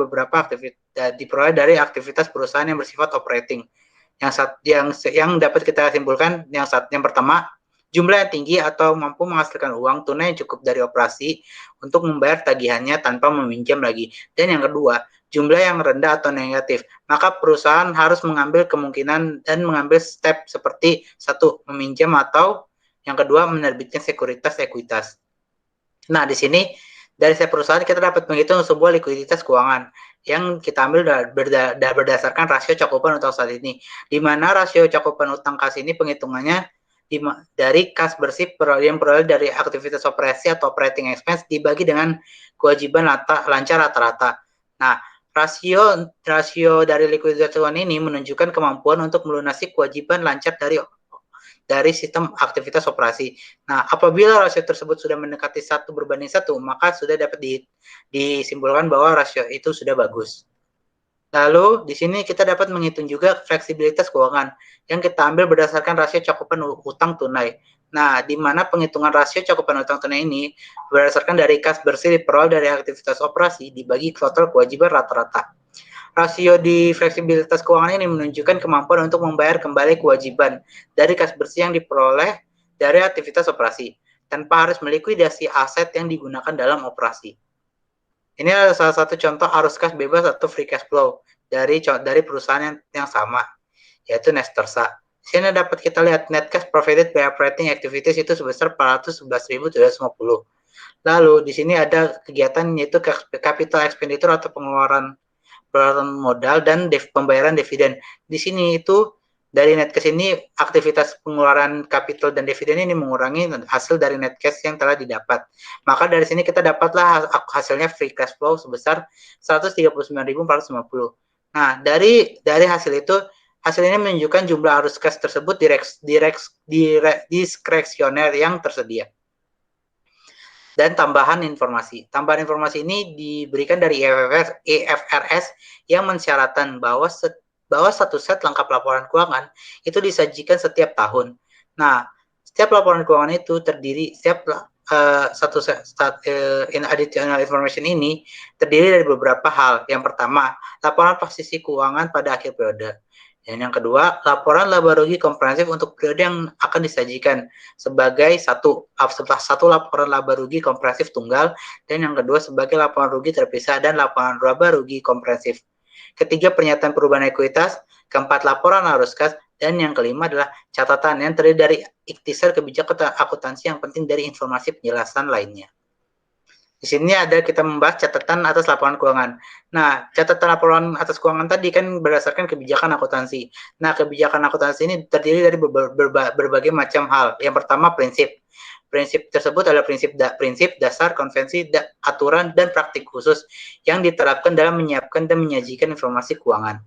aktivitas perusahaan yang bersifat operating. Yang dapat kita simpulkan, yang pertama, jumlah yang tinggi atau mampu menghasilkan uang tunai yang cukup dari operasi untuk membayar tagihannya tanpa meminjam lagi. Dan yang kedua, jumlah yang rendah atau negatif. Maka perusahaan harus mengambil kemungkinan dan mengambil step seperti 1. Meminjam, atau yang kedua menerbitkan sekuritas ekuitas. Nah, di sini dari setiap perusahaan kita dapat menghitung sebuah likuiditas keuangan yang kita ambil berdasarkan rasio cakupan utang saat ini, di mana rasio cakupan utang kas ini penghitungannya dari kas bersih yang peroleh dari aktivitas operasi atau operating expense dibagi dengan kewajiban lancar rata-rata. Nah, rasio dari likuiditas keuangan ini menunjukkan kemampuan untuk melunasi kewajiban lancar dari sistem aktivitas operasi. Nah, apabila rasio tersebut sudah mendekati 1:1, maka sudah dapat disimpulkan bahwa rasio itu sudah bagus. Lalu, di sini kita dapat menghitung juga fleksibilitas keuangan yang kita ambil berdasarkan rasio cakupan utang tunai. Nah, di mana penghitungan rasio cakupan utang tunai ini berdasarkan dari kas bersih diperoleh dari aktivitas operasi dibagi total kewajiban rata-rata. Rasio di fleksibilitas keuangan ini menunjukkan kemampuan untuk membayar kembali kewajiban dari kas bersih yang diperoleh dari aktivitas operasi, tanpa harus melikuidasi aset yang digunakan dalam operasi. Ini adalah salah satu contoh arus kas bebas atau free cash flow dari perusahaan yang sama, yaitu Nestor Sa. Di sini dapat kita lihat net cash provided by operating activities itu sebesar 411.750. Lalu di sini ada kegiatan yaitu capital expenditure atau pengeluaran modal dan pembayaran dividen. Di sini itu dari net cash ini aktivitas pengeluaran capital dan dividen ini mengurangi hasil dari net cash yang telah didapat. Maka dari sini kita dapatlah hasilnya free cash flow sebesar 139.450. Nah, dari hasil itu, hasil ini menunjukkan jumlah arus kas tersebut diskresioner yang tersedia. dan tambahan informasi. Tambahan informasi ini diberikan dari IFRS yang mensyaratkan bahwa satu set lengkap laporan keuangan itu disajikan setiap tahun. Nah, setiap laporan keuangan itu terdiri satu set in additional information ini terdiri dari beberapa hal. Yang pertama, laporan posisi keuangan pada akhir periode. Dan yang kedua, laporan laba rugi komprehensif untuk periode yang akan disajikan sebagai satu laporan laba rugi komprehensif tunggal, dan yang kedua sebagai laporan rugi terpisah dan laporan laba rugi komprehensif. Ketiga, pernyataan perubahan ekuitas. Keempat, laporan arus kas. Dan yang kelima adalah catatan yang terdiri dari ikhtisar kebijakan akuntansi yang penting dari informasi penjelasan lainnya. Di sini ada kita membahas catatan atas laporan keuangan. Nah, catatan laporan atas keuangan tadi kan berdasarkan kebijakan akuntansi. Nah, kebijakan akuntansi ini terdiri dari berbagai macam hal. Yang pertama, prinsip. Prinsip tersebut adalah prinsip dasar, konvensi, aturan, dan praktik khusus yang diterapkan dalam menyiapkan dan menyajikan informasi keuangan.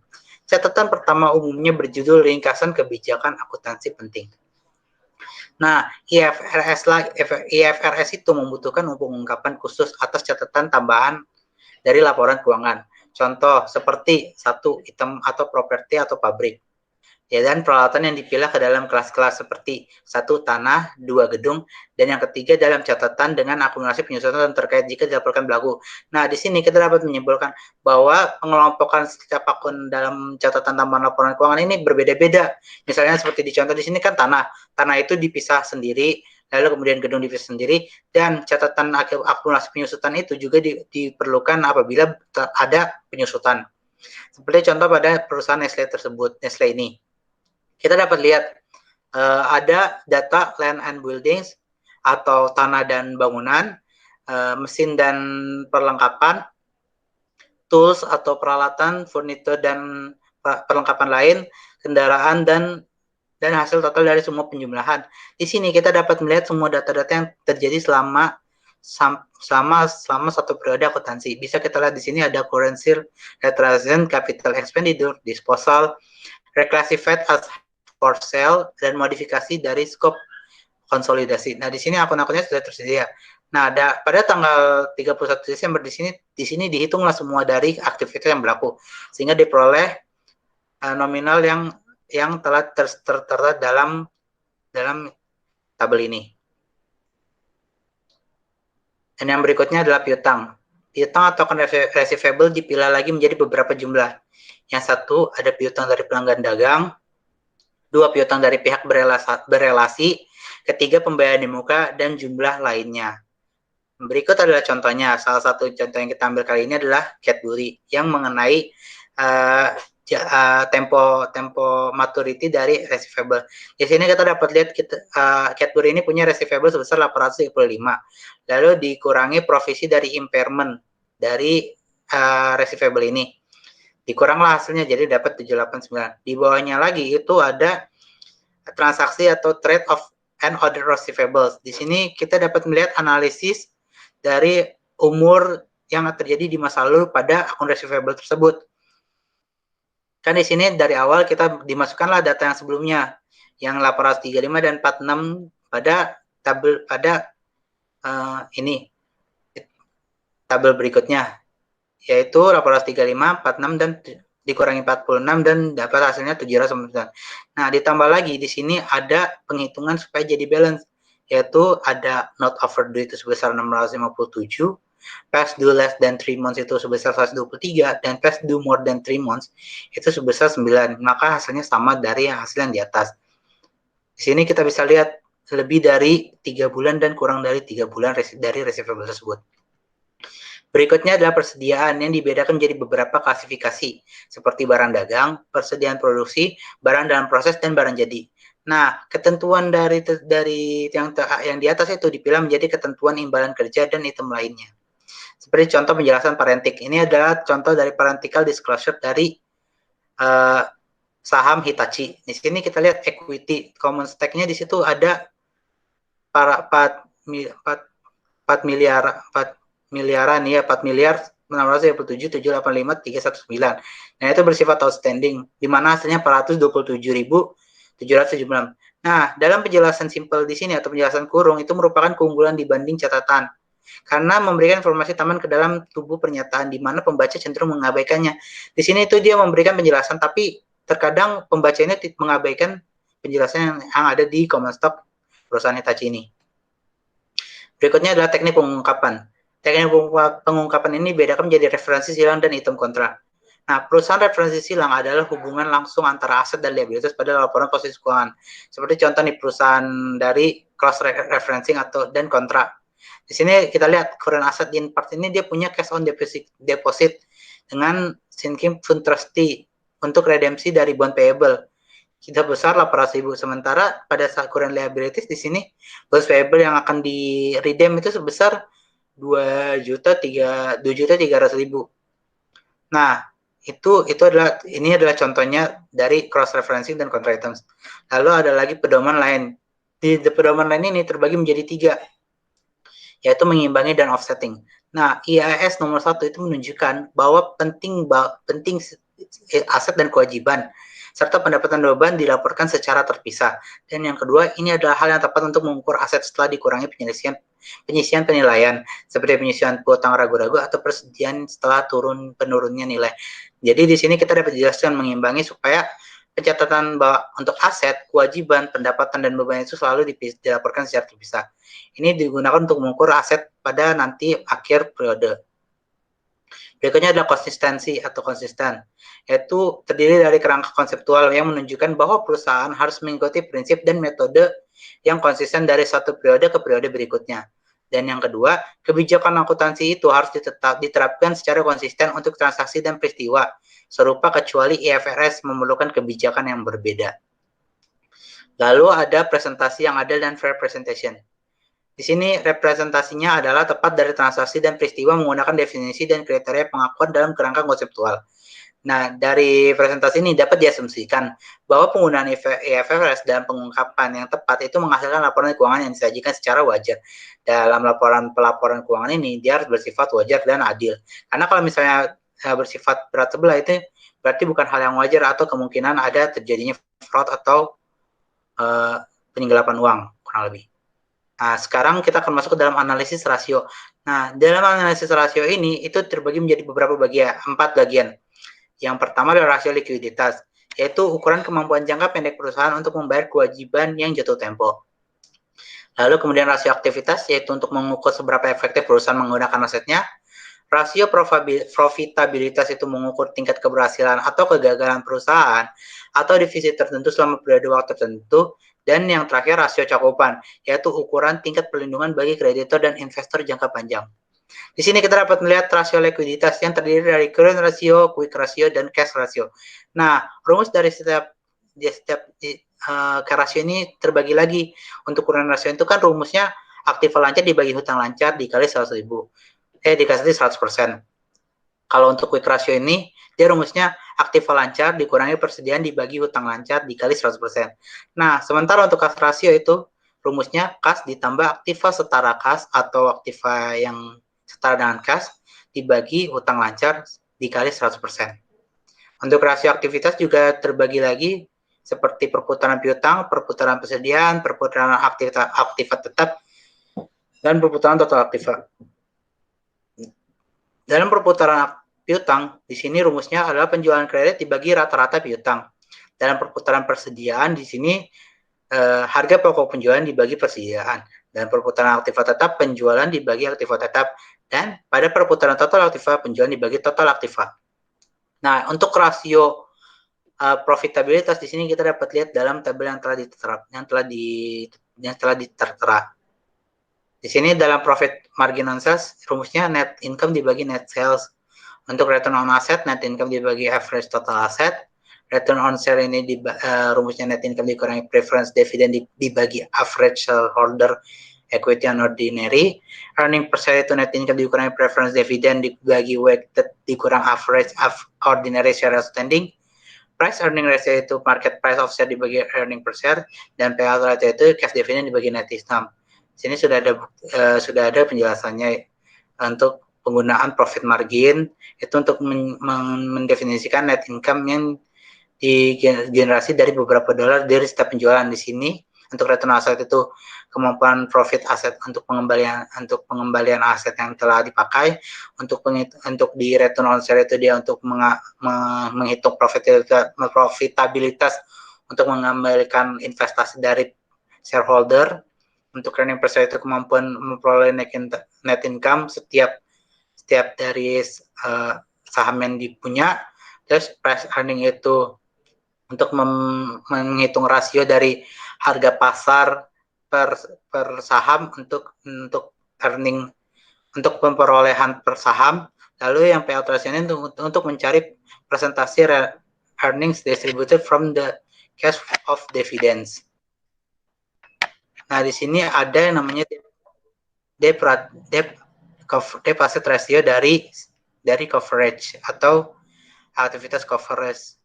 Catatan pertama umumnya berjudul ringkasan kebijakan akuntansi penting. Nah, IFRS itu membutuhkan pengungkapan khusus atas catatan tambahan dari laporan keuangan. Contoh seperti 1, item atau properti atau pabrik. Ya, dan peralatan yang dipilah ke dalam kelas-kelas seperti 1, tanah, 2, gedung, dan yang ketiga dalam catatan dengan akumulasi penyusutan terkait jika dilaporkan berlaku. Nah, di sini kita dapat menyimpulkan bahwa pengelompokan setiap akun dalam catatan tambahan laporan keuangan ini berbeda-beda. Misalnya seperti dicontoh di sini kan tanah itu dipisah sendiri, lalu kemudian gedung dipisah sendiri, dan catatan akumulasi penyusutan itu juga diperlukan apabila ada penyusutan. Seperti contoh pada perusahaan Nestle tersebut, Nestle ini. Kita dapat lihat ada data land and buildings atau tanah dan bangunan, mesin dan perlengkapan, tools atau peralatan, furniture dan perlengkapan lain, kendaraan dan hasil total dari semua penjumlahan. Di sini kita dapat melihat semua data-data yang terjadi selama satu periode akuntansi. Bisa kita lihat di sini ada currency, retractation, capital expenditure, disposal, reclassified as for sale, dan modifikasi dari scope konsolidasi. Nah, di sini akun-akunnya sudah tersedia. Nah, pada tanggal 31 Desember di sini dihitunglah semua dari aktivitas yang berlaku sehingga diperoleh nominal yang telah tertera dalam tabel ini. Dan yang berikutnya adalah piutang. Piutang atau receivable dipilah lagi menjadi beberapa jumlah. Yang satu ada piutang dari pelanggan dagang, 2 piutang dari pihak berelasi, ketiga pembayaran di muka, dan jumlah lainnya. Berikut adalah contohnya. Salah satu contoh yang kita ambil kali ini adalah Cadbury yang mengenai tempo maturity dari receivable. Di sini kita dapat lihat Cadbury ini punya receivable sebesar 835. Lalu dikurangi provisi dari impairment dari receivable ini. Dikuranglah hasilnya jadi dapat 789. Di bawahnya lagi itu ada transaksi atau trade of and other receivables. Di sini kita dapat melihat analisis dari umur yang terjadi di masa lalu pada akun receivable tersebut. Kan di sini dari awal kita dimasukkanlah data yang sebelumnya yang 835 dan 46 pada tabel berikutnya, yaitu 835, 46 dan dikurangi 46 dan dapat hasilnya 799. Nah, ditambah lagi di sini ada penghitungan supaya jadi balance, yaitu ada not overdue itu sebesar 657, past due less than 3 months itu sebesar 123, dan past due more than 3 months itu sebesar 9. Maka hasilnya sama dari hasil yang di atas. Di sini kita bisa lihat lebih dari 3 bulan dan kurang dari 3 bulan dari receivable tersebut. Berikutnya adalah persediaan yang dibedakan menjadi beberapa klasifikasi seperti barang dagang, persediaan produksi, barang dalam proses, dan barang jadi. Nah, ketentuan dari yang di atas itu dipilah menjadi ketentuan imbalan kerja dan item lainnya. Seperti contoh penjelasan parentik. Ini adalah contoh dari parental disclosure dari saham Hitachi. Di sini kita lihat equity common stake-nya di situ ada 4 miliaran ya, 4 miliar 627.785.319. Nah, itu bersifat outstanding di mana hasilnya 427.776. Nah, dalam penjelasan simpel di sini atau penjelasan kurung itu merupakan keunggulan dibanding catatan. karena memberikan informasi tambahan ke dalam tubuh pernyataan di mana pembaca cenderung mengabaikannya. Di sini itu dia memberikan penjelasan, tapi terkadang pembaca ini mengabaikan penjelasan yang ada di common stock perusahaan Hitachi ini. Berikutnya adalah teknik pengungkapan. Teknik pengungkapan ini bedakan menjadi referensi silang dan item kontra. Nah, perusahaan referensi silang adalah hubungan langsung antara aset dan liabilitas pada laporan posisi keuangan. Seperti contoh nih perusahaan dari cross referencing atau dan kontra. Di sini kita lihat current asset in part ini dia punya cash on deposit dengan Sinking Fund Trustee untuk redempsi dari bond payable. Kita besar 800.000. Sementara pada saat current liabilities di sini bonds payable yang akan di redeem itu sebesar 2.300.000. Nah, ini adalah contohnya dari cross referencing dan contra items. Lalu ada lagi pedoman lain. Di pedoman lain ini terbagi menjadi 3, yaitu mengimbangi dan offsetting. Nah, IAS nomor 1 itu menunjukkan bahwa penting aset dan kewajiban serta pendapatan beban dilaporkan secara terpisah. Dan yang kedua, ini adalah hal yang tepat untuk mengukur aset setelah dikurangi penyisian penilaian, seperti penyisian piutang ragu-ragu atau persediaan setelah penurunnya nilai. Jadi di sini kita dapat dijelaskan mengimbangi supaya pencatatan bahwa untuk aset, kewajiban, pendapatan, dan beban itu selalu dilaporkan secara terpisah. Ini digunakan untuk mengukur aset pada nanti akhir periode. Berikutnya adalah konsistensi atau konsisten, yaitu terdiri dari kerangka konseptual yang menunjukkan bahwa perusahaan harus mengikuti prinsip dan metode yang konsisten dari satu periode ke periode berikutnya. Dan yang kedua, kebijakan akuntansi itu harus diterapkan secara konsisten untuk transaksi dan peristiwa, serupa kecuali IFRS memerlukan kebijakan yang berbeda. Lalu ada presentasi yang adil dan fair presentation. Di sini representasinya adalah tepat dari transaksi dan peristiwa menggunakan definisi dan kriteria pengakuan dalam kerangka konseptual. Nah, dari presentasi ini dapat diasumsikan bahwa penggunaan IFRS dalam pengungkapan yang tepat itu menghasilkan laporan keuangan yang disajikan secara wajar. Dalam pelaporan keuangan ini, dia harus bersifat wajar dan adil. Karena kalau misalnya bersifat berat sebelah itu berarti bukan hal yang wajar atau kemungkinan ada terjadinya fraud atau penggelapan uang, kurang lebih. Nah, sekarang kita akan masuk ke dalam analisis rasio. Nah, dalam analisis rasio ini itu terbagi menjadi beberapa bagian, 4 bagian. Yang pertama adalah rasio likuiditas, yaitu ukuran kemampuan jangka pendek perusahaan untuk membayar kewajiban yang jatuh tempo. Lalu kemudian rasio aktivitas, yaitu untuk mengukur seberapa efektif perusahaan menggunakan asetnya. Rasio profitabilitas itu mengukur tingkat keberhasilan atau kegagalan perusahaan atau divisi tertentu selama periode waktu tertentu. Dan yang terakhir rasio cakupan, yaitu ukuran tingkat perlindungan bagi kreditor dan investor jangka panjang. Di sini kita dapat melihat rasio likuiditas yang terdiri dari current ratio, quick ratio, dan cash ratio. Nah, rumus dari setiap rasio ini terbagi lagi. Untuk current ratio itu kan rumusnya aktiva lancar dibagi hutang lancar dikali 100.000. Dikali 100%. Kalau untuk quick ratio ini, dia rumusnya aktiva lancar dikurangi persediaan dibagi hutang lancar dikali 100%. Nah, sementara untuk cash ratio itu rumusnya kas ditambah aktiva setara kas atau aktiva yang setara dengan kas dibagi hutang lancar dikali 100%. Untuk rasio aktivitas juga terbagi lagi seperti perputaran piutang, perputaran persediaan, perputaran aktiva tetap, dan perputaran total aktiva. Dalam perputaran piutang, di sini rumusnya adalah penjualan kredit dibagi rata-rata piutang. Dalam perputaran persediaan, di sini harga pokok penjualan dibagi persediaan. Dan perputaran aktiva tetap, penjualan dibagi aktiva tetap. Dan pada perputaran total aktiva, penjualan dibagi total aktiva. Nah, untuk rasio profitabilitas di sini kita dapat lihat dalam tabel yang telah ditertera. Di sini dalam profit margin on sales, rumusnya net income dibagi net sales. Untuk return on asset, net income dibagi average total asset. Return on share ini rumusnya net income dikurangi preference dividend dibagi average shareholder equity and ordinary. Earning per share itu net income dikurangi preference dividend dibagi weighted dikurang average ordinary share outstanding. Price earning ratio itu market price of share dibagi earning per share, dan payout ratio itu cash dividend dibagi net income. Di sini sudah ada penjelasannya untuk penggunaan profit margin itu untuk mendefinisikan net income yang digenerasi dari beberapa dolar dari setiap penjualan. Di sini Untuk return aset itu kemampuan profit aset untuk pengembalian aset yang telah dipakai. Untuk di return on share itu dia untuk menghitung profitabilitas untuk mengembalikan investasi dari shareholder. Untuk earning per share itu kemampuan memperoleh net income setiap dari saham yang dipunya. Terus price earning itu untuk menghitung rasio dari harga pasar per saham untuk earning, untuk perolehan per saham. Lalu yang payout ratio ini untuk mencari presentasi earnings distributed from the cash of dividends. Nah, di sini ada yang namanya debt asset ratio dari coverage atau aktivitas coverage.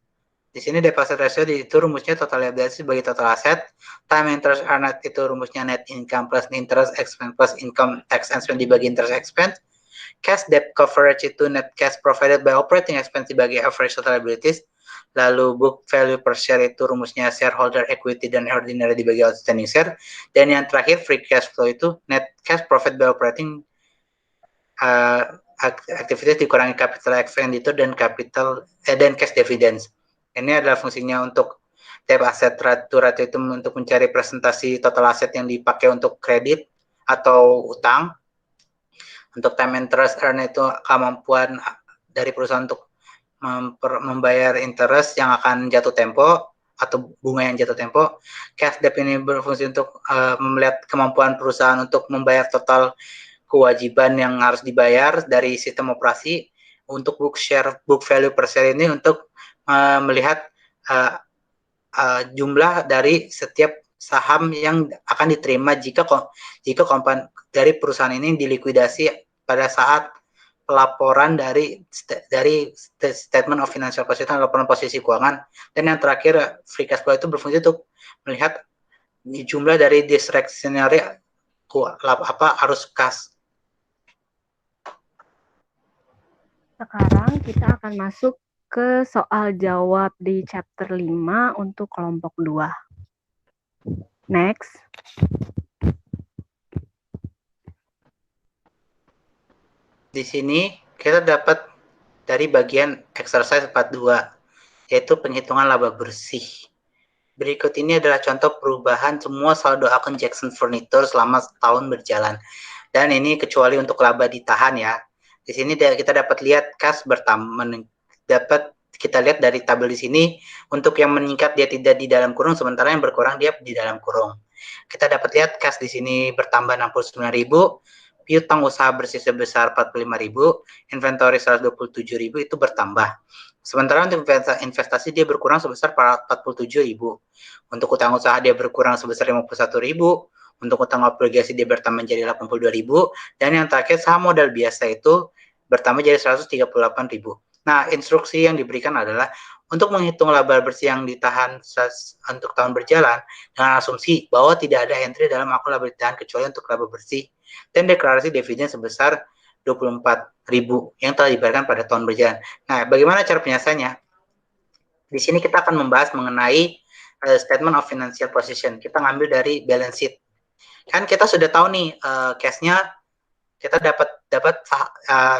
Di sini deposit ratio itu rumusnya total liability sebagai total aset, time interest earned itu rumusnya net income plus interest expense plus income tax expense dibagi interest expense. Cash debt coverage itu net cash provided by operating expense dibagi average total liabilities. Lalu book value per share itu rumusnya shareholder equity dan ordinary dibagi outstanding share. Dan yang terakhir free cash flow itu net cash profit by operating aktivitas dikurangi capital expenditure dan dan cash dividends. Ini adalah fungsinya untuk debt asset ratio itu untuk mencari presentasi total aset yang dipakai untuk kredit atau utang. Untuk time interest earned itu kemampuan dari perusahaan untuk membayar interest yang akan jatuh tempo atau bunga yang jatuh tempo. Cash debt ini berfungsi untuk melihat kemampuan perusahaan untuk membayar total kewajiban yang harus dibayar dari sistem operasi. Untuk book value per share ini untuk melihat jumlah dari setiap saham yang akan diterima jika komponen dari perusahaan ini dilikuidasi pada saat pelaporan dari statement of financial position, laporan posisi keuangan. Dan yang terakhir free cash flow itu berfungsi untuk melihat jumlah dari discretionary arus kas. Sekarang kita akan masuk ke soal jawab di chapter 5 untuk kelompok 2. Next. Di sini kita dapat dari bagian exercise 42, yaitu penghitungan laba bersih. Berikut ini adalah contoh perubahan semua saldo akun Jackson Furniture selama setahun berjalan. Dan ini kecuali untuk laba ditahan ya. Di sini kita dapat lihat kas bertambah, kita lihat dari tabel di sini, untuk yang meningkat dia tidak di dalam kurung, sementara yang berkurang dia di dalam kurung. Kita dapat lihat kas di sini bertambah 69.000, piutang usaha bersih sebesar 45.000, inventory 127.000 itu bertambah. Sementara untuk investasi dia berkurang sebesar 47.000. Untuk utang usaha dia berkurang sebesar 51.000. Untuk utang obligasi dia bertambah menjadi 82.000. Dan yang terakhir saham modal biasa itu bertambah jadi 138.000. Nah, instruksi yang diberikan adalah untuk menghitung laba bersih yang ditahan untuk tahun berjalan dengan asumsi bahwa tidak ada entry dalam akun laba ditahan kecuali untuk laba bersih dan deklarasi dividen sebesar 24.000 yang telah dibayarkan pada tahun berjalan. Nah, bagaimana cara penyelesaiannya? Di sini kita akan membahas mengenai statement of financial position. Kita ngambil dari balance sheet. Kan kita sudah tahu nih cash-nya kita dapat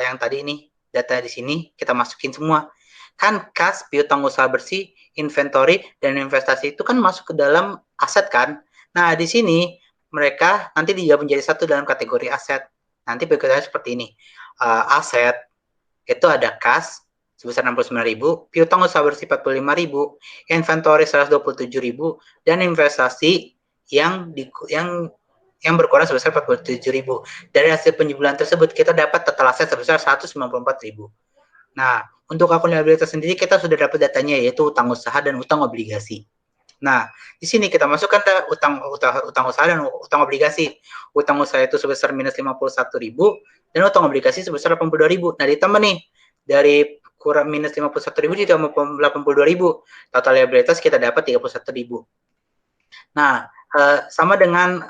yang tadi ini data di sini kita masukin semua. Kan kas, piutang usaha bersih, inventory dan investasi itu kan masuk ke dalam aset kan. Nah, di sini mereka nanti digabung menjadi satu dalam kategori aset. Nanti berikutnya seperti ini. Aset itu ada kas sebesar 69.000, piutang usaha bersih 45.000, inventory 127.000 dan investasi yang berkurang sebesar 47.000. Dari hasil penjumlahan tersebut kita dapat total aset sebesar 194.000. Nah, untuk akun liabilitas sendiri kita sudah dapat datanya, yaitu utang usaha dan utang obligasi. Nah, di sini kita masukkan utang usaha dan utang obligasi. Utang usaha itu sebesar minus 51.000 dan utang obligasi sebesar 82.000. Nah, ditambah nih dari kurang minus 51.000 ditambah 82.000. Total liabilitas kita dapat 31.000. Nah, sama dengan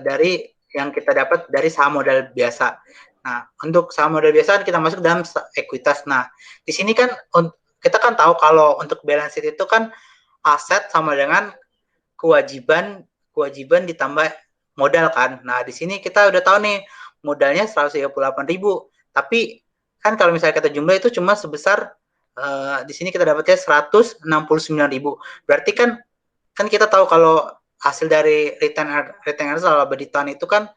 dari yang kita dapat dari saham modal biasa. Nah, untuk saham modal biasa kita masuk dalam ekuitas. Nah, di sini kan kita kan tahu kalau untuk balance sheet itu kan aset sama dengan kewajiban kewajiban ditambah modal kan. Nah, di sini kita udah tahu nih modalnya 138.000. Tapi kan kalau misalnya kita jumlah itu cuma sebesar di sini kita dapatnya 169.000. Berarti kan kita tahu kalau hasil dari return earnings atau laba di tahun itu kan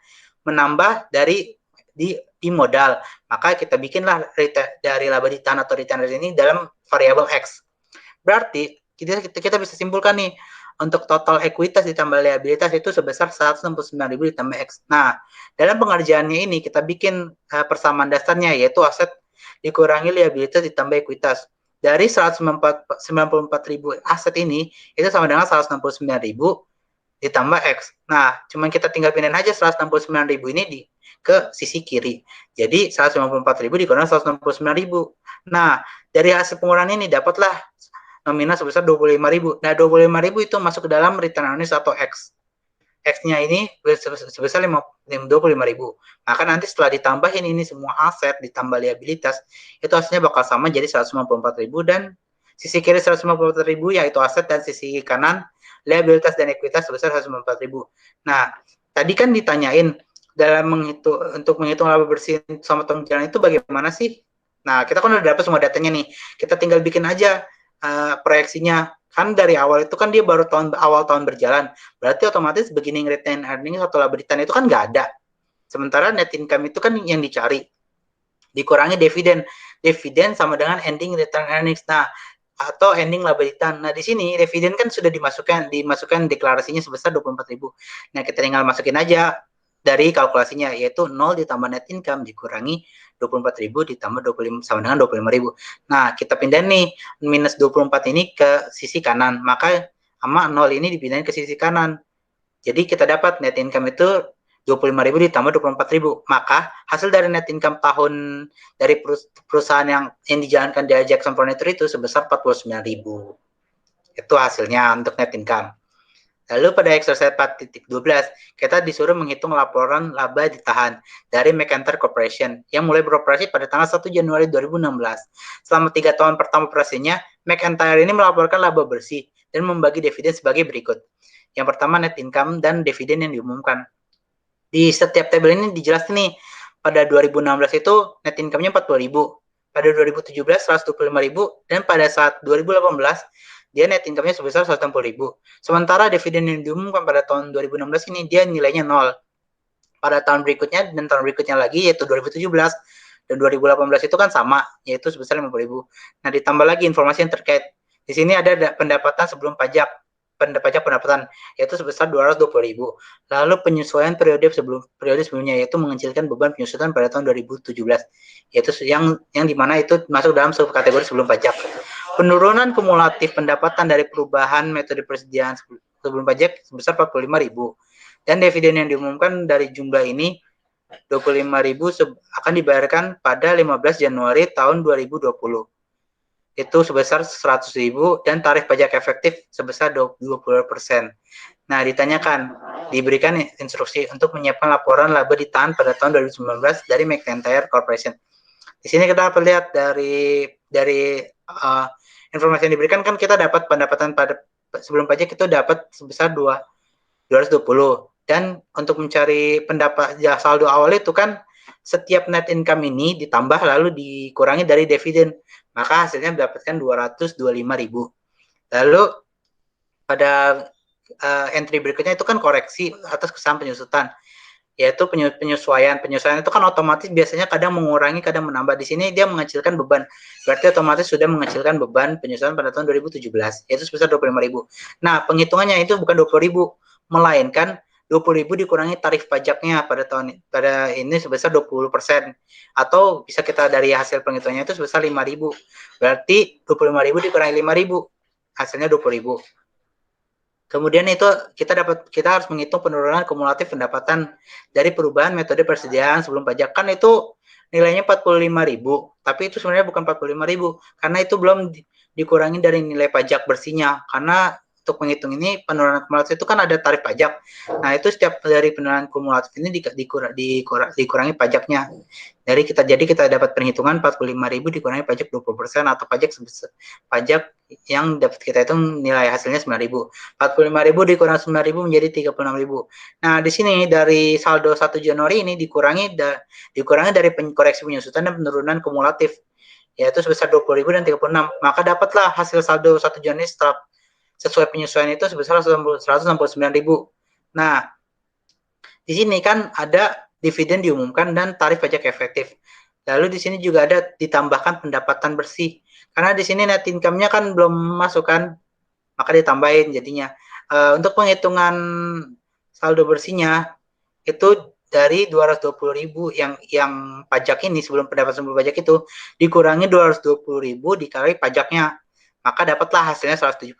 menambah dari di modal. Maka kita bikinlah dari laba di tahun atau return earnings ini dalam variabel X. Berarti kita bisa simpulkan nih, untuk total ekuitas ditambah liabilitas itu sebesar 169.000 ditambah X. Nah, dalam pengerjaannya ini kita bikin persamaan dasarnya, yaitu aset dikurangi liabilitas ditambah ekuitas. Dari 194.000 aset ini, itu sama dengan 169.000 ditambah X. Nah, cuman kita tinggal pindahin aja 169.000 ini ke sisi kiri. Jadi 194.000 dikurangi 169.000. Nah, dari hasil pengurangan ini dapatlah nominal sebesar 25.000. Nah, 25.000 itu masuk ke dalam return earnings atau X. X-nya ini sebesar 25.000. Maka nanti setelah ditambahin ini semua aset ditambah liabilitas, itu hasilnya bakal sama jadi 194.000 dan sisi kiri 194.000 yaitu aset dan sisi kanan liabilitas dan ekuitas sebesar 194.000. Nah, tadi kan ditanyain dalam untuk menghitung laba bersih sama tahun jalan itu bagaimana sih? Nah, kita kan udah dapat semua datanya nih. Kita tinggal bikin aja proyeksinya. Kan dari awal itu kan dia baru awal tahun berjalan. Berarti otomatis beginning retained earnings atau laba di tahun itu kan nggak ada. Sementara net income itu kan yang dicari. Dikurangi dividen. Dividen sama dengan ending return earnings. Nah, atau ending laba di tahun. Nah, di sini dividen kan sudah dimasukkan deklarasinya sebesar 24.000. Nah, kita tinggal masukin aja dari kalkulasinya, yaitu 0 ditambah net income dikurangi 24.000 ditambah 25 sama dengan 25.000. Nah, kita pindah nih minus 24 ini ke sisi kanan, maka sama 0 ini dipindahin ke sisi kanan. Jadi kita dapat net income itu 25.000 ditambah 24.000. Maka hasil dari net income tahun dari perusahaan yang dijalankan di Jackson Furniture itu sebesar 49.000. Itu hasilnya untuk net income. Lalu pada exercise 4.12, kita disuruh menghitung laporan laba ditahan dari McIntyre Corporation yang mulai beroperasi pada tanggal 1 Januari 2016. Selama 3 tahun pertama operasinya, McIntyre ini melaporkan laba bersih dan membagi dividen sebagai berikut. Yang pertama, net income dan dividen yang diumumkan. Di setiap tabel ini dijelasin nih, pada 2016 itu net income-nya 40.000, pada 2017 125.000, dan pada saat 2018 dia net income-nya sebesar 160.000. Sementara dividen yang diumumkan pada tahun 2016 ini dia nilainya 0. Pada tahun berikutnya dan tahun berikutnya lagi yaitu 2017 dan 2018 itu kan sama, yaitu sebesar 50.000. Nah, ditambah lagi informasi yang terkait. Di sini ada pendapatan sebelum pajak pendapatan yaitu sebesar 220.000. Lalu penyesuaian periode sebelumnya yaitu mengecilkan beban penyusutan pada tahun 2017, yaitu yang dimana itu masuk dalam subkategori sebelum pajak. Penurunan kumulatif pendapatan dari perubahan metode persediaan sebelum pajak sebesar 45.000. Dan dividen yang diumumkan dari jumlah ini 25.000 akan dibayarkan pada 15 Januari tahun 2020. Itu sebesar 100.000 dan tarif pajak efektif sebesar 20%. Nah, ditanyakan, diberikan instruksi untuk menyiapkan laporan laba ditahan pada tahun 2019 dari McIntyre Corporation. Di sini kita dapat lihat dari informasi yang diberikan kan kita dapat pendapatan pada sebelum pajak itu dapat sebesar 220, dan untuk mencari saldo awal itu kan setiap net income ini ditambah lalu dikurangi dari dividen, maka hasilnya mendapatkan 225.000. Lalu pada entry berikutnya itu kan koreksi atas kesalahan penyusutan, yaitu penyesuaian itu kan otomatis biasanya kadang mengurangi kadang menambah. Di sini dia mengecilkan beban, berarti otomatis sudah mengecilkan beban penyusutan pada tahun 2017 yaitu sebesar 25.000. Nah, penghitungannya itu bukan 20.000 melainkan 20.000 dikurangi tarif pajaknya pada ini sebesar 20%, atau bisa kita dari hasil penghitungannya itu sebesar 5.000. Berarti 25.000 dikurangi 5.000 hasilnya 20.000. Kemudian itu kita harus menghitung penurunan kumulatif pendapatan dari perubahan metode persediaan sebelum pajak. Kan itu nilainya 45.000, tapi itu sebenarnya bukan 45.000 karena itu belum dikurangi dari nilai pajak bersihnya, karena untuk menghitung ini penurunan kumulatif itu kan ada tarif pajak. Nah, itu setiap dari penurunan kumulatif ini dikurangi pajaknya. Jadi kita dapat perhitungan 45.000 dikurangi pajak 20% atau pajak yang dapat kita hitung nilai hasilnya 9.000. 45.000 dikurang 9.000 menjadi 36.000. Nah, di sini dari saldo 1 Januari ini dikurangi dari koreksi penyusutan dan penurunan kumulatif, yaitu sebesar 20.000 dan 36. Maka dapatlah hasil saldo 1 Januari setelah sesuai penyesuaian itu sebesar 169.000. Nah, di sini kan ada dividen diumumkan dan tarif pajak efektif. Lalu di sini juga ada ditambahkan pendapatan bersih. Karena di sini net income-nya kan belum masuk kan, maka ditambahin jadinya. Untuk penghitungan saldo bersihnya itu dari 220.000 yang pajak ini sebelum pendapatan pajak itu dikurangi 220.000 dikali pajaknya, maka dapatlah hasilnya 176.000.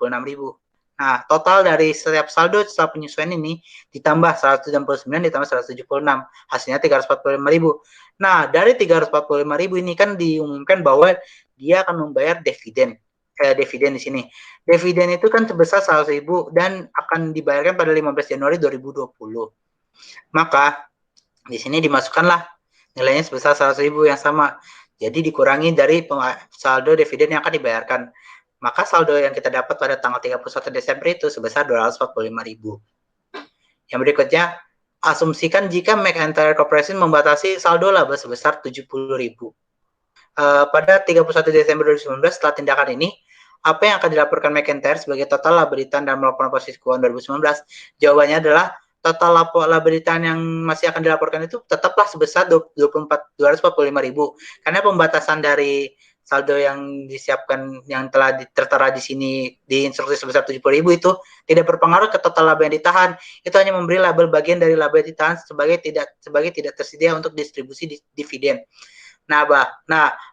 Nah, total dari setiap saldo setelah penyesuaian ini ditambah 169 ditambah 176, hasilnya 345.000. Nah, dari 345.000 ini kan diumumkan bahwa dia akan membayar dividen. Dividen di sini. Dividen itu kan sebesar 100.000 dan akan dibayarkan pada 15 Januari 2020. Maka di sini dimasukkanlah nilainya sebesar 100.000 yang sama. Jadi dikurangi dari saldo dividen yang akan dibayarkan. Maka saldo yang kita dapat pada tanggal 31 Desember itu sebesar 245.000. Yang berikutnya, asumsikan jika McIntyre Corporation membatasi saldo laba sebesar 70.000. Pada 31 Desember 2019 setelah tindakan ini, apa yang akan dilaporkan McIntyre sebagai total laba di tahun dan melakukan posisi keuangan 2019? Jawabannya adalah total laba di tahun yang masih akan dilaporkan itu tetaplah sebesar 245.000 karena pembatasan dari saldo yang disiapkan yang telah tertera di sini di instruksi sebesar 70.000 itu tidak berpengaruh ke total laba yang ditahan. Itu hanya memberi label bagian dari laba yang ditahan sebagai tidak tersedia untuk distribusi dividen. Nah,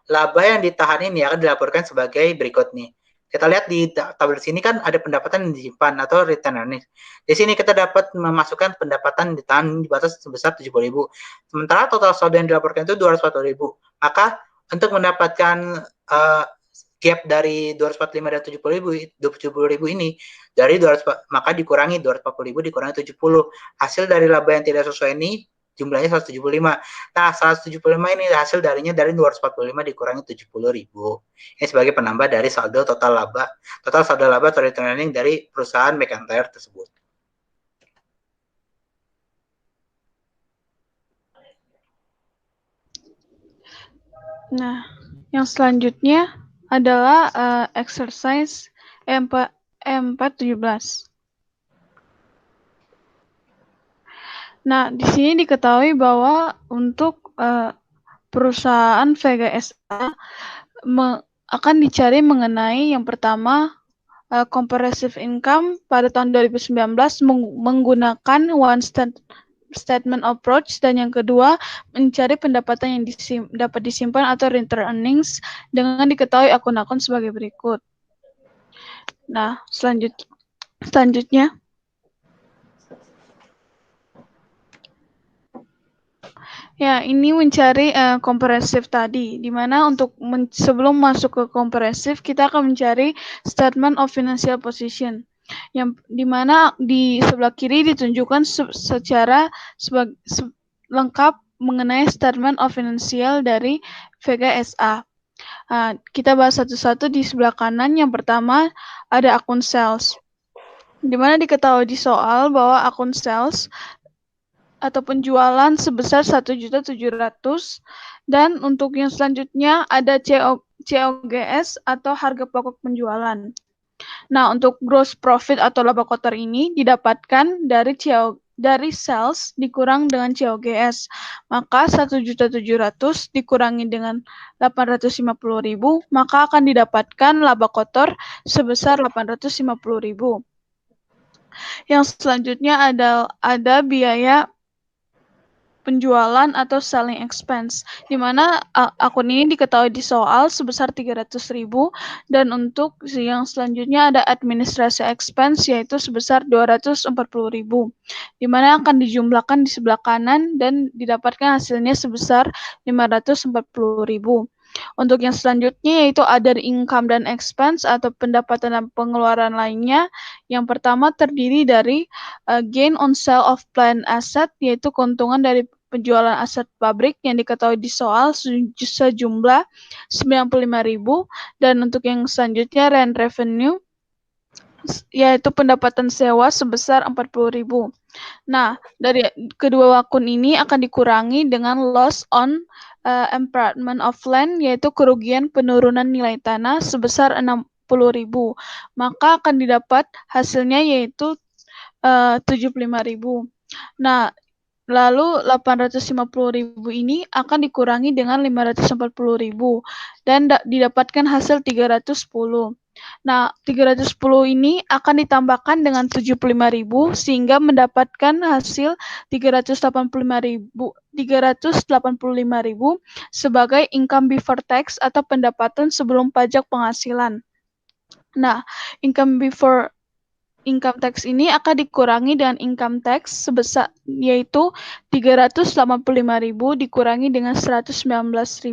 laba yang ditahan ini akan dilaporkan sebagai berikut nih. Kita lihat di tabel sini kan ada pendapatan yang disimpan atau return earnings. Di sini kita dapat memasukkan pendapatan ditahan di batas sebesar 70.000. Sementara total saldo yang dilaporkan itu 240.000. Maka untuk mendapatkan gap dari 245 dan 70.000 ini dari 200, maka dikurangi 240.000 dikurangi 70. Hasil dari laba yang tidak sesuai ini jumlahnya 175. Nah, 175 ini hasil darinya dari 245 dikurangi 70.000. Ini sebagai penambah dari saldo total saldo laba atau return earning dari perusahaan McIntyre tersebut. Nah, yang selanjutnya adalah exercise E417. Nah, di sini diketahui bahwa untuk perusahaan Vega SA akan dicari mengenai yang pertama comprehensive income pada tahun 2019 menggunakan one statement approach, dan yang kedua mencari pendapatan yang dapat disimpan atau return earnings dengan diketahui akun-akun sebagai berikut. Nah, selanjutnya ya, ini mencari komprehensif tadi, di mana untuk sebelum masuk ke komprehensif, kita akan mencari statement of financial position, yang di mana di sebelah kiri ditunjukkan secara lengkap mengenai statement of financial dari Vega SA. Kita bahas satu-satu. Di sebelah kanan, yang pertama ada akun sales, di mana diketahui di soal bahwa akun sales atau penjualan sebesar 1.700.000, dan untuk yang selanjutnya ada COGS atau harga pokok penjualan. Nah, untuk gross profit atau laba kotor ini didapatkan dari sales dikurang dengan COGS. Maka 1.700.000 dikurangi dengan 850.000, maka akan didapatkan laba kotor sebesar 850.000. Yang selanjutnya ada biaya penjualan atau selling expense, di mana akun ini diketahui di soal sebesar 300.000, dan untuk yang selanjutnya ada administrasi expense yaitu sebesar 240.000, di mana akan dijumlahkan di sebelah kanan dan didapatkan hasilnya sebesar 540.000. Untuk yang selanjutnya yaitu other income dan expense atau pendapatan dan pengeluaran lainnya. Yang pertama terdiri dari gain on sale of plant asset, yaitu keuntungan dari penjualan aset pabrik yang diketahui di soal sejumlah 95.000, dan untuk yang selanjutnya rent revenue yaitu pendapatan sewa sebesar 40.000. Nah, dari kedua akun ini akan dikurangi dengan loss on impairment of land, yaitu kerugian penurunan nilai tanah sebesar 60.000. Maka akan didapat hasilnya yaitu 75.000. Nah, lalu 850.000 ini akan dikurangi dengan 540.000 dan didapatkan hasil 310. Nah, 310 ini akan ditambahkan dengan 75.000 sehingga mendapatkan hasil 385.000 sebagai income before tax atau pendapatan sebelum pajak penghasilan. Nah, income before income tax ini akan dikurangi dengan income tax sebesar yaitu 385.000 dikurangi dengan 119.000,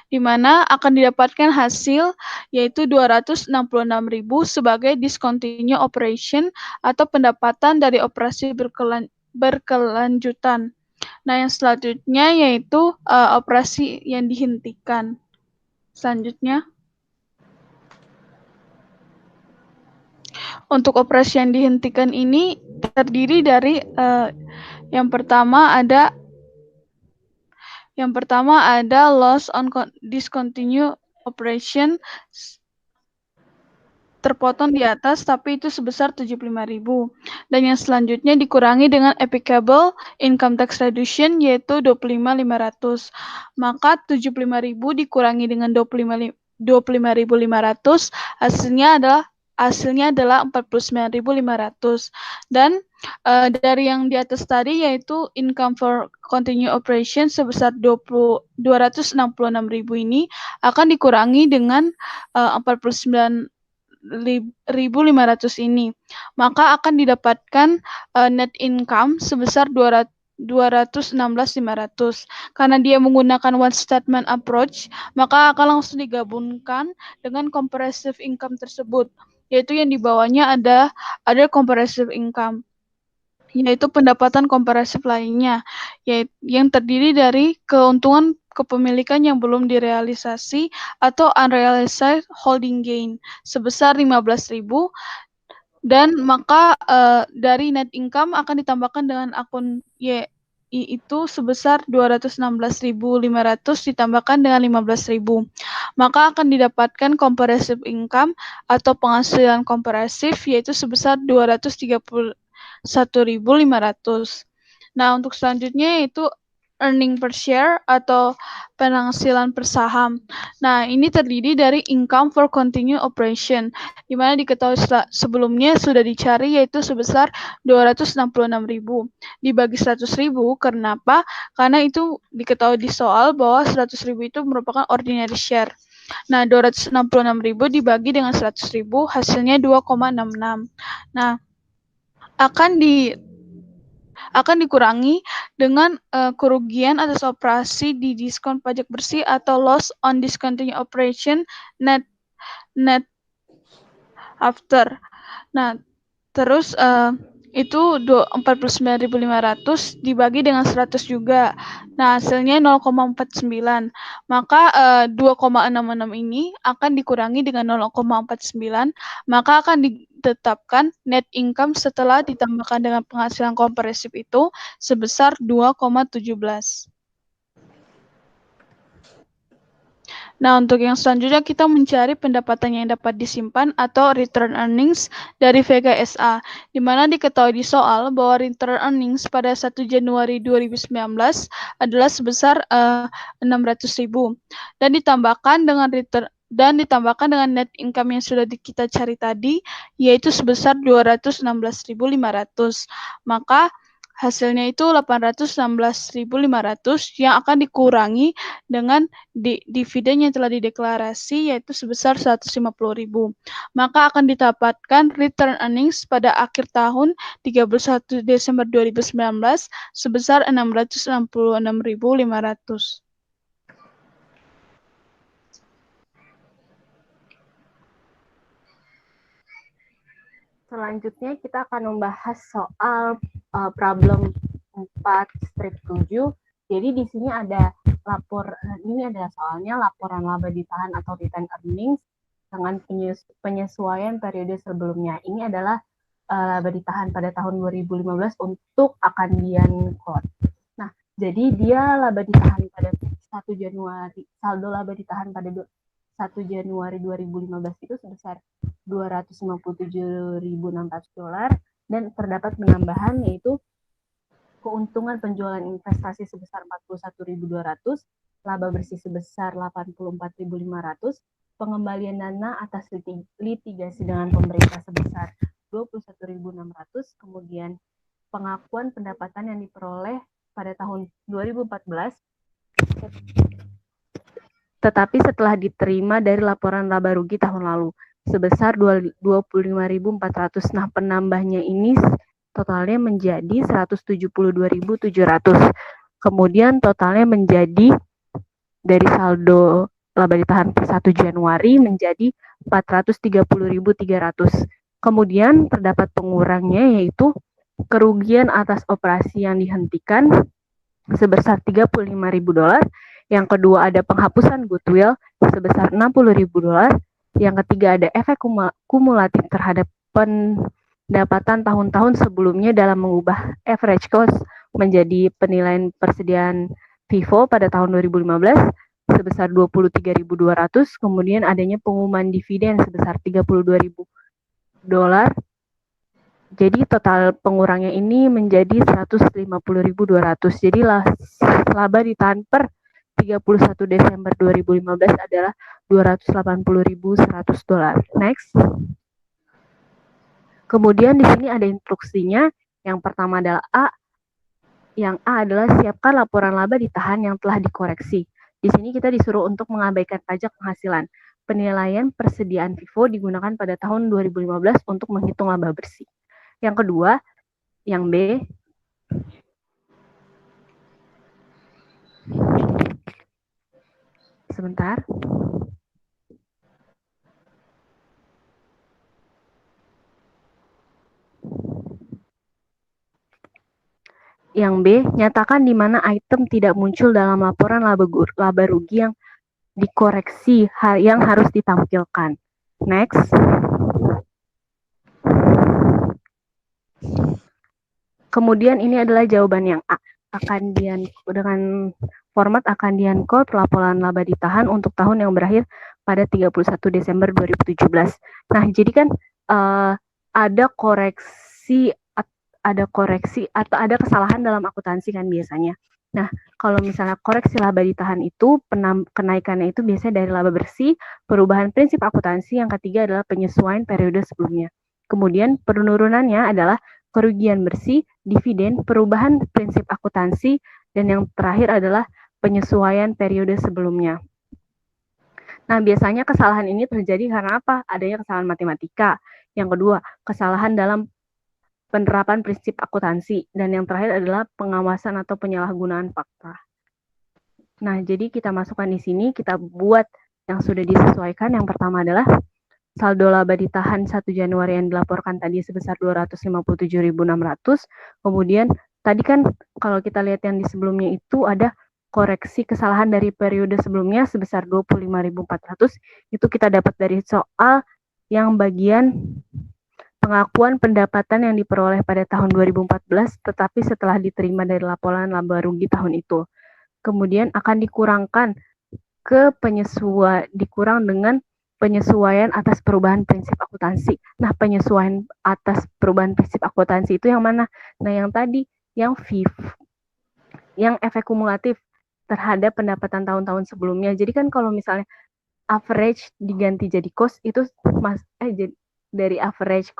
di mana akan didapatkan hasil yaitu 266.000 sebagai discontinue operation atau pendapatan dari operasi berkelanjutan. Nah, yang selanjutnya yaitu operasi yang dihentikan. Selanjutnya, untuk operasi yang dihentikan ini terdiri dari yang pertama ada loss on discontinue operation terpotong di atas, tapi itu sebesar 75.000. Dan yang selanjutnya dikurangi dengan applicable income tax reduction yaitu 25.500. Maka 75.000 dikurangi dengan 25.500 hasilnya adalah 49.500. Dan dari yang di atas tadi yaitu income for continue operation sebesar 266.000 ini akan dikurangi dengan 49.500 ini, maka akan didapatkan net income sebesar 216.500. Karena dia menggunakan one statement approach, maka akan langsung digabungkan dengan comprehensive income tersebut, yaitu yang di bawahnya ada comprehensive income, yaitu pendapatan komprehensif lainnya, yang terdiri dari keuntungan kepemilikan yang belum direalisasi atau unrealized holding gain sebesar 15.000, dan maka dari net income akan ditambahkan dengan akun YI itu sebesar 216.500 ditambahkan dengan 15.000. Maka akan didapatkan comprehensive income atau penghasilan komprehensif yaitu sebesar 231.500. Nah, untuk selanjutnya yaitu earning per share atau penghasilan per saham. Nah, ini terdiri dari income for continued operation, di mana diketahui sebelumnya sudah dicari yaitu sebesar 266.000 dibagi 100.000. Kenapa? Karena itu diketahui di soal bahwa 100.000 itu merupakan ordinary share. Nah, 266.000 dibagi dengan 100.000 hasilnya 2,66. Nah, akan dikurangi dengan kerugian atas operasi di diskon pajak bersih atau loss on discontinued operation net after. Nah, terus itu 49.500 dibagi dengan 100 juga. Nah, hasilnya 0,49. Maka 2,66 ini akan dikurangi dengan 0,49, maka akan ditetapkan net income setelah ditambahkan dengan penghasilan komprehensif itu sebesar 2,17. Nah, untuk yang selanjutnya kita mencari pendapatan yang dapat disimpan atau return earnings dari VKSA, di mana diketahui di soal bahwa return earnings pada 1 Januari 2019 adalah sebesar 600.000 dan ditambahkan dengan net income yang sudah kita cari tadi yaitu sebesar 216.500. Maka hasilnya itu 816.500 yang akan dikurangi dengan dividen yang telah dideklarasi yaitu sebesar 150.000. Maka akan didapatkan return earnings pada akhir tahun 31 Desember 2019 sebesar 666.500. selanjutnya kita akan membahas soal problem 4/7. Jadi di sini ada ini adalah soalnya laporan laba ditahan atau retained earnings dengan penyesuaian periode sebelumnya. Ini adalah laba ditahan pada tahun 2015 untuk Akandian Code. Nah, jadi dia laba ditahan pada 1 Januari, saldo laba ditahan pada 1 Januari 2015 itu sebesar $257.600 dan terdapat penambahan yaitu keuntungan penjualan investasi sebesar 41.200, laba bersih sebesar 84.500, pengembalian dana atas litigasi dengan pemerintah sebesar 21.600, kemudian pengakuan pendapatan yang diperoleh pada tahun 2014 tetapi setelah diterima dari laporan laba rugi tahun lalu sebesar 25.400. Nah, penambahnya ini totalnya menjadi 172.700. Kemudian totalnya menjadi dari saldo laba ditahan per 1 Januari menjadi 430.300. Kemudian terdapat pengurangnya yaitu kerugian atas operasi yang dihentikan sebesar $35.000. Yang kedua ada penghapusan goodwill sebesar $60.000. Yang ketiga ada efek kumulatif terhadap pendapatan tahun-tahun sebelumnya dalam mengubah average cost menjadi penilaian persediaan FIFO pada tahun 2015 sebesar $23.200. Kemudian adanya pengumuman dividen sebesar $32.000. Jadi total pengurangnya ini menjadi 150.200. Jadi laba ditahan per 31 Desember 2015 adalah $280.100. Next. Kemudian di sini ada instruksinya. Yang pertama adalah A. Yang A adalah siapkan laporan laba ditahan yang telah dikoreksi. Di sini kita disuruh untuk mengabaikan pajak penghasilan. Penilaian persediaan FIFO digunakan pada tahun 2015 untuk menghitung laba bersih. Yang kedua, yang B, sebentar. Yang B, nyatakan di mana item tidak muncul dalam laporan laba rugi yang dikoreksi yang harus ditampilkan. Next. Kemudian ini adalah jawaban yang A. Dengan format Akandian Code laporan laba ditahan untuk tahun yang berakhir pada 31 Desember 2017. Nah, jadi kan ada koreksi atau ada kesalahan dalam akuntansi kan biasanya. Nah, kalau misalnya koreksi laba ditahan itu kenaikannya itu biasanya dari laba bersih, perubahan prinsip akuntansi, yang ketiga adalah penyesuaian periode sebelumnya. Kemudian penurunannya adalah kerugian bersih, dividen, perubahan prinsip akuntansi, dan yang terakhir adalah penyesuaian periode sebelumnya. Nah, biasanya kesalahan ini terjadi karena apa? Adanya kesalahan matematika. Yang kedua, kesalahan dalam penerapan prinsip akuntansi. Dan yang terakhir adalah pengawasan atau penyalahgunaan fakta. Nah, jadi kita masukkan di sini, kita buat yang sudah disesuaikan. Yang pertama adalah saldo laba ditahan 1 Januari yang dilaporkan tadi sebesar 257.600. Kemudian tadi kan kalau kita lihat yang di sebelumnya itu ada koreksi kesalahan dari periode sebelumnya sebesar 25.400. Itu kita dapat dari soal yang bagian pengakuan pendapatan yang diperoleh pada tahun 2014 tetapi setelah diterima dari laporan laba rugi tahun itu. Kemudian akan dikurangkan ke dikurang dengan penyesuaian atas perubahan prinsip akuntansi. Nah, penyesuaian atas perubahan prinsip akuntansi itu yang mana? Nah, yang tadi, yang FIF, yang efek kumulatif terhadap pendapatan tahun-tahun sebelumnya. Jadi kan kalau misalnya average diganti jadi cost itu dari average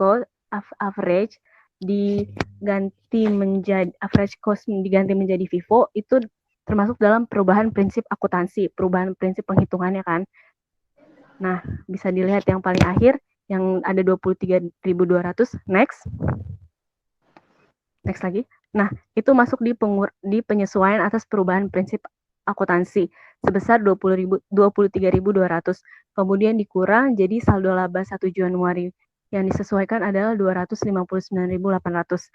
diganti menjadi average cost diganti menjadi FIFO itu termasuk dalam perubahan prinsip akuntansi, perubahan prinsip penghitungannya kan. Nah, bisa dilihat yang paling akhir yang ada 23.200. Next lagi. Nah, itu masuk di penyesuaian atas perubahan prinsip akuntansi sebesar 23.200. Kemudian dikurang jadi saldo laba 1 Januari Yang disesuaikan adalah 259.800.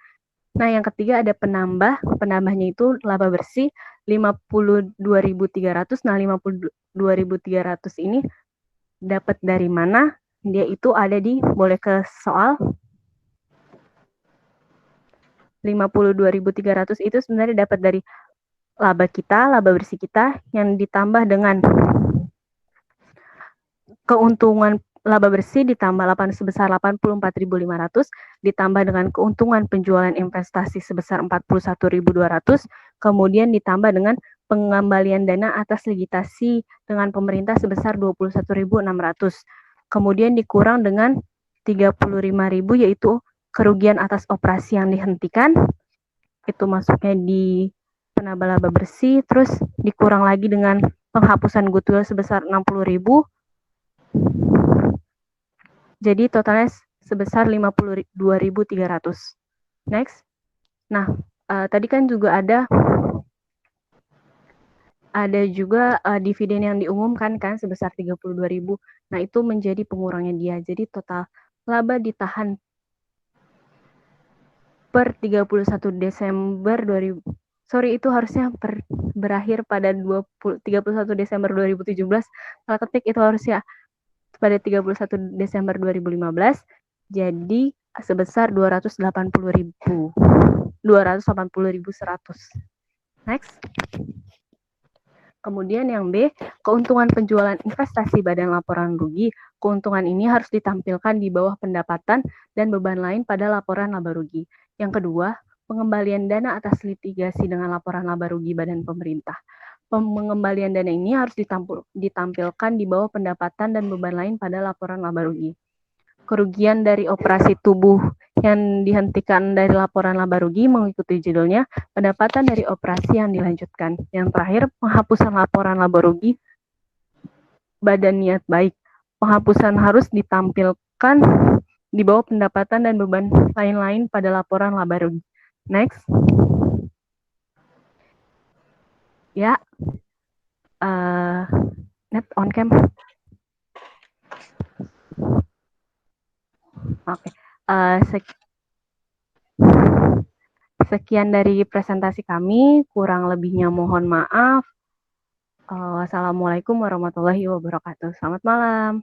Nah, yang ketiga ada penambahnya itu laba bersih 52.300. Nah, 52.300 ini dapat dari mana? Dia itu ada di, boleh ke soal. 52.300 itu sebenarnya dapat dari laba bersih kita yang ditambah dengan keuntungan laba bersih ditambah sebesar 84.500 ditambah dengan keuntungan penjualan investasi sebesar 41.200, kemudian ditambah dengan pengembalian dana atas legitasi dengan pemerintah sebesar 21.600. Kemudian dikurang dengan 35.000 yaitu kerugian atas operasi yang dihentikan. Itu masuknya di penambah laba bersih, terus dikurang lagi dengan penghapusan goodwill sebesar 60.000. Jadi totalnya sebesar 52.300. Next. Nah, tadi kan juga ada juga dividen yang diumumkan kan sebesar 32.000. Nah, itu menjadi pengurangnya dia. Jadi total laba ditahan per 31 Desember 2000. Sorry, itu harusnya berakhir pada 31 Desember 2017. Kalau ketik itu harusnya pada 31 Desember 2015, jadi sebesar 280.100. Next. Kemudian yang B, keuntungan penjualan investasi badan laporan rugi. Keuntungan ini harus ditampilkan di bawah pendapatan dan beban lain pada laporan laba rugi. Yang kedua, pengembalian dana atas litigasi dengan laporan laba rugi badan pemerintah. Pengembalian dana ini harus ditampilkan di bawah pendapatan dan beban lain pada laporan laba rugi. Kerugian dari operasi tubuh yang dihentikan dari laporan laba rugi mengikuti judulnya, pendapatan dari operasi yang dilanjutkan. Yang terakhir, penghapusan laporan laba rugi badan niat baik. Penghapusan harus ditampilkan di bawah pendapatan dan beban lain-lain pada laporan laba rugi. Next. Ya, net on cam. Oke. Sekian dari presentasi kami, kurang lebihnya mohon maaf. Wassalamualaikum warahmatullahi wabarakatuh. Selamat malam.